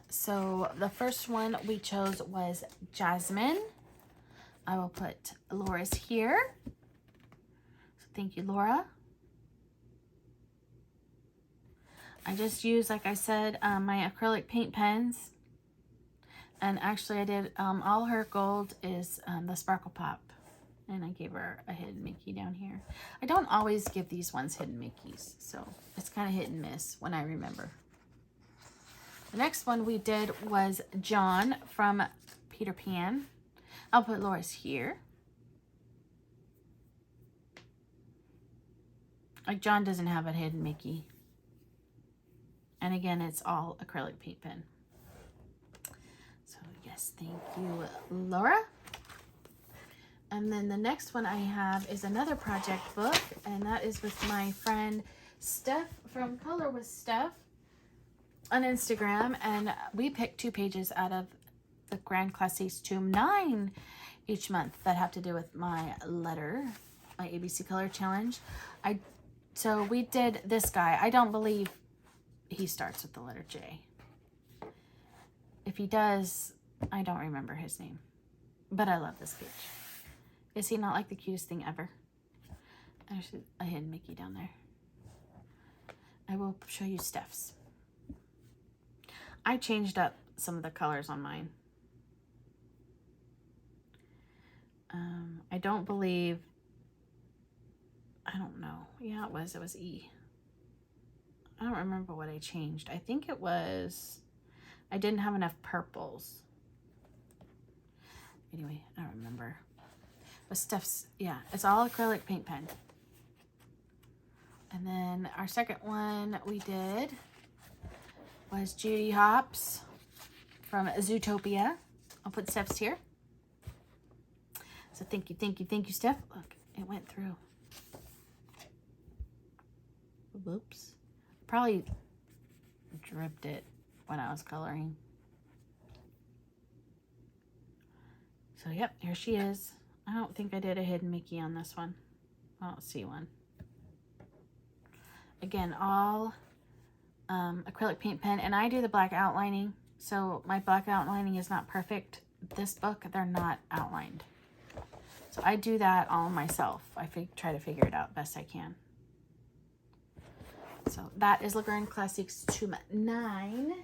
Speaker 1: So the first one we chose was Jasmine. I will put Laura's here. So thank you, Laura. I just used, like I said, my acrylic paint pens. And actually I did, all her gold is the Sparkle Pop. And I gave her a hidden Mickey down here. I don't always give these ones hidden Mickeys, so it's kind of hit and miss when I remember. The next one we did was John from Peter Pan. I'll put Laura's here. Like, John doesn't have a hidden Mickey. And again, it's all acrylic paint pen. So yes, thank you, Laura. And then the next one I have is another project book, and that is with my friend Steph from Color with Steph on Instagram. And we picked 2 pages out of the Legrand Classics Tomb 9 each month that have to do with my letter, my ABC Color Challenge. So we did this guy. I don't believe he starts with the letter J. If he does, I don't remember his name, but I love this page. Is he not like the cutest thing ever? There's a hidden Mickey down there. I will show you Steph's. I changed up some of the colors on mine. I don't believe, I don't know. Yeah, it was E. I don't remember what I changed. I think it was, I didn't have enough purples. Anyway, I don't remember. But Steph's, yeah, it's all acrylic paint pen. And then our second one we did was Judy Hopps from Zootopia. I'll put Steph's here. So thank you, Steph. Look, it went through. Whoops. Probably dripped it when I was coloring. So yep, here she is. I don't think I did a hidden Mickey on this one. I don't see one. Again, all acrylic paint pen, and I do the black outlining, so my black outlining is not perfect. This book, they're not outlined. So I do that all myself. I try to figure it out best I can. So that is Legrand Classics Tomb 9.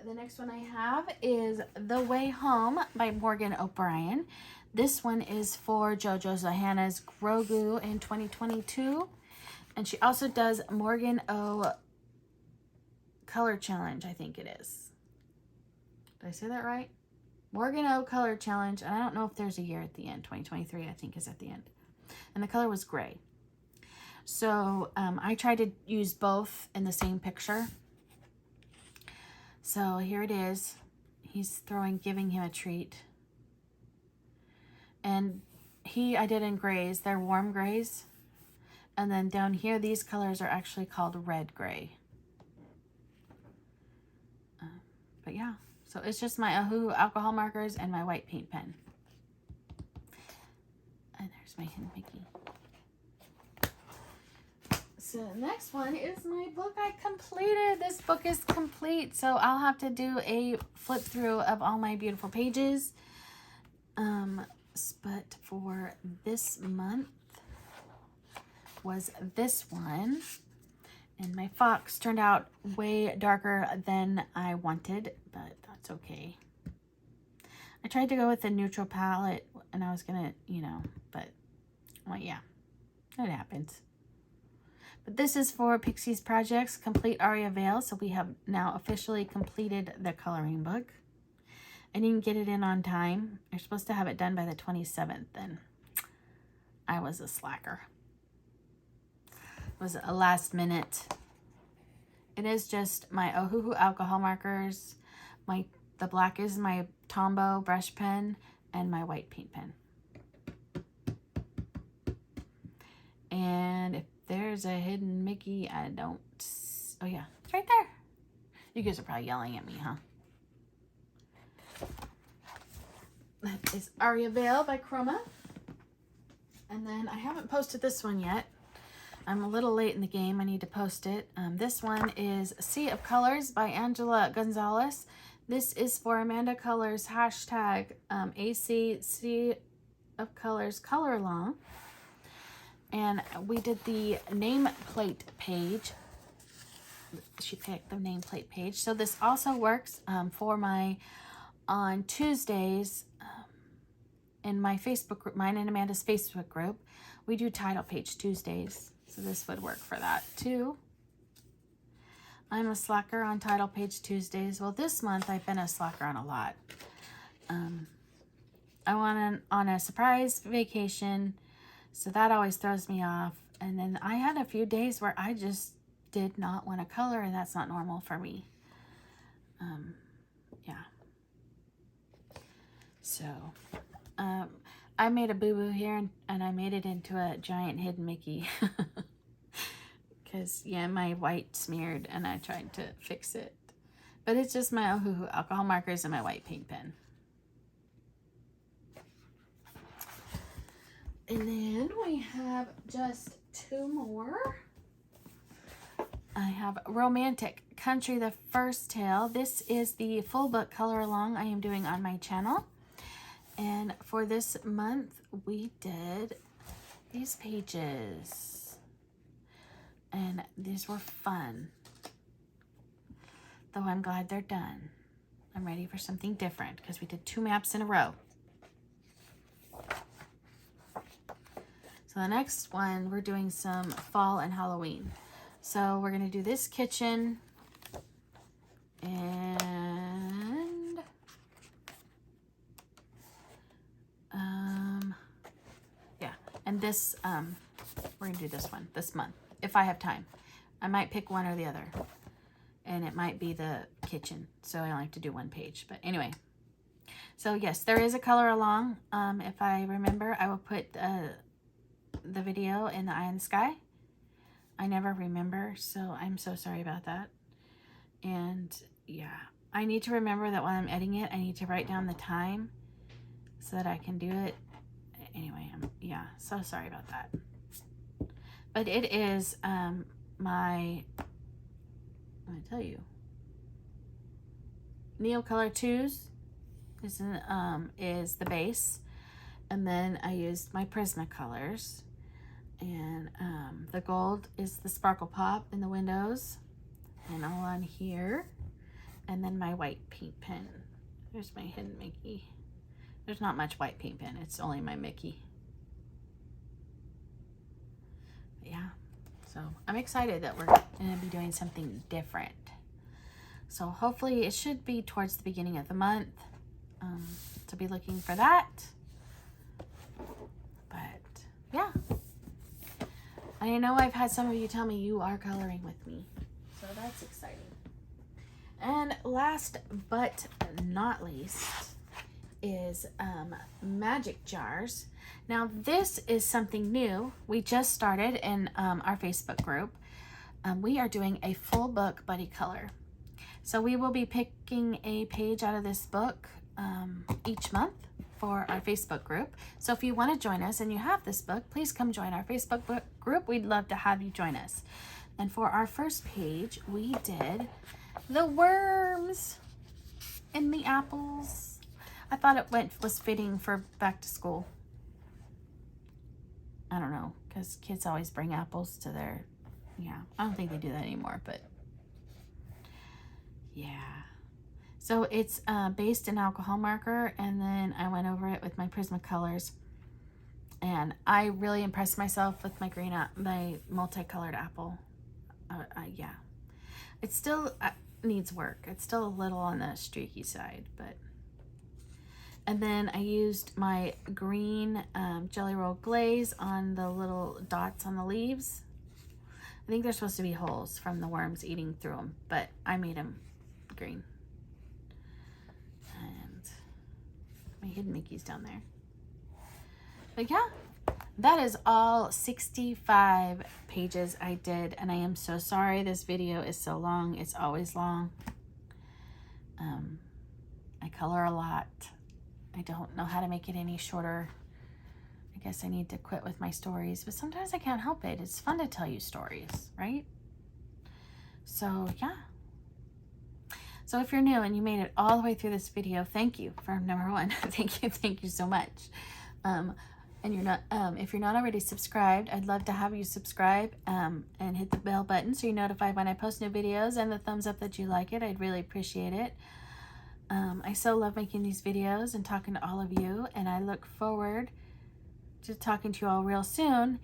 Speaker 1: The next one I have is The Way Home by Morgan O'Brien. This one is for JoJo Zahana's Grogu in 2022. And she also does Morgan O Color Challenge, I think it is. Did I say that right? Morgan O Color Challenge. And I don't know if there's a year at the end. 2023, I think, is at the end. And the color was gray. So I tried to use both in the same picture. So here it is. He's giving him a treat. And I did in grays. They're warm grays. And then down here, these colors are actually called red gray. But yeah, so it's just my Ohuhu alcohol markers and my white paint pen. And there's my hidden Mickey. So the next one is my book I completed. This book is complete, so I'll have to do a flip through of all my beautiful pages. But for this month was this one. And my fox turned out way darker than I wanted, but that's okay. I tried to go with a neutral palette, and I was gonna, but, well, yeah, it happens. But this is for Pixie's Projects Complete Aria Veil, so we have now officially completed the coloring book. I didn't get it in on time. You're supposed to have it done by the 27th, and I was a slacker. It was a last minute. It is just my Ohuhu alcohol markers. The black is my Tombow brush pen, and my white paint pen. And if there's a hidden Mickey, I don't... Oh yeah, it's right there. You guys are probably yelling at me, huh? That is Aria Veil by Chroma. And then I haven't posted this one yet. I'm a little late in the game. I need to post it. This one is Sea of Colors by Angela Gonzalez. This is for Amanda Colors hashtag AC Sea of Colors color along. And we did the nameplate page. She picked the nameplate page. So this also works for my, on Tuesdays, in my Facebook group, mine and Amanda's Facebook group, we do title page Tuesdays. So this would work for that too. I'm a slacker on title page Tuesdays. Well, this month I've been a slacker on a lot. I went on a surprise vacation, so that always throws me off. And then I had a few days where I just did not want to color, and that's not normal for me. Yeah. So, I made a boo-boo here, and I made it into a giant hidden Mickey. Because, yeah, my white smeared, and I tried to fix it. But it's just my Ohuhu alcohol markers and my white paint pen. And then we have just two more. I have Romantic Country, the first tale. This is the full book color along I am doing on my channel. And for this month, we did these pages. And these were fun. Though I'm glad they're done. I'm ready for something different because we did 2 maps in a row. So the next one, we're doing some fall and Halloween. So we're going to do this kitchen and yeah, and this we're going to do this one this month if I have time. I might pick one or the other, and it might be the kitchen, so I only have to do 1 page. But anyway, so yes, there is a color along. If I remember, I will put the video in the Eye in the Sky. I never remember, so I'm so sorry about that. And yeah, I need to remember that when I'm editing it, I need to write down the time so that I can do it. Anyway, yeah, so sorry about that. But it is my, let me tell you, Neocolor 2s is the base. And then I used my Prismacolors. And the gold is the Sparkle Pop in the windows and all on here. And then my white paint pen. There's my hidden Mickey. There's not much white paint pen. It's only my Mickey. But yeah. So I'm excited that we're going to be doing something different. So hopefully it should be towards the beginning of the month. To be looking for that. But yeah. I know I've had some of you tell me you are coloring with me. So that's exciting. And last but not least is magic jars. Now this is something new. We just started in our Facebook group. We are doing a full book buddy color. So we will be picking a page out of this book each month for our Facebook group. So if you want to join us and you have this book, please come join our Facebook book group. We'd love to have you join us. And for our first page, we did the worms in the apples. I thought it was fitting for back to school. I don't know, because kids always bring apples to their, yeah, I don't think they do that anymore, but yeah. So it's based in alcohol marker, and then I went over it with my Prismacolors, and I really impressed myself with my my multicolored apple. Yeah, it still needs work. It's still a little on the streaky side, but. And then I used my green Jelly Roll glaze on the little dots on the leaves. I think they're supposed to be holes from the worms eating through them, but I made them green. And my hidden Mickeys down there. But yeah, that is all 65 pages I did, and I am so sorry this video is so long. It's always long. I color a lot. I don't know how to make it any shorter. I guess I need to quit with my stories, but sometimes I can't help it. It's fun to tell you stories, right? So yeah. So if you're new and you made it all the way through this video, thank you for number one. Thank you so much. And you're not, if you're not already subscribed, I'd love to have you subscribe and hit the bell button so you're notified when I post new videos, and the thumbs up that you like it. I'd really appreciate it. I so love making these videos and talking to all of you, and I look forward to talking to you all real soon.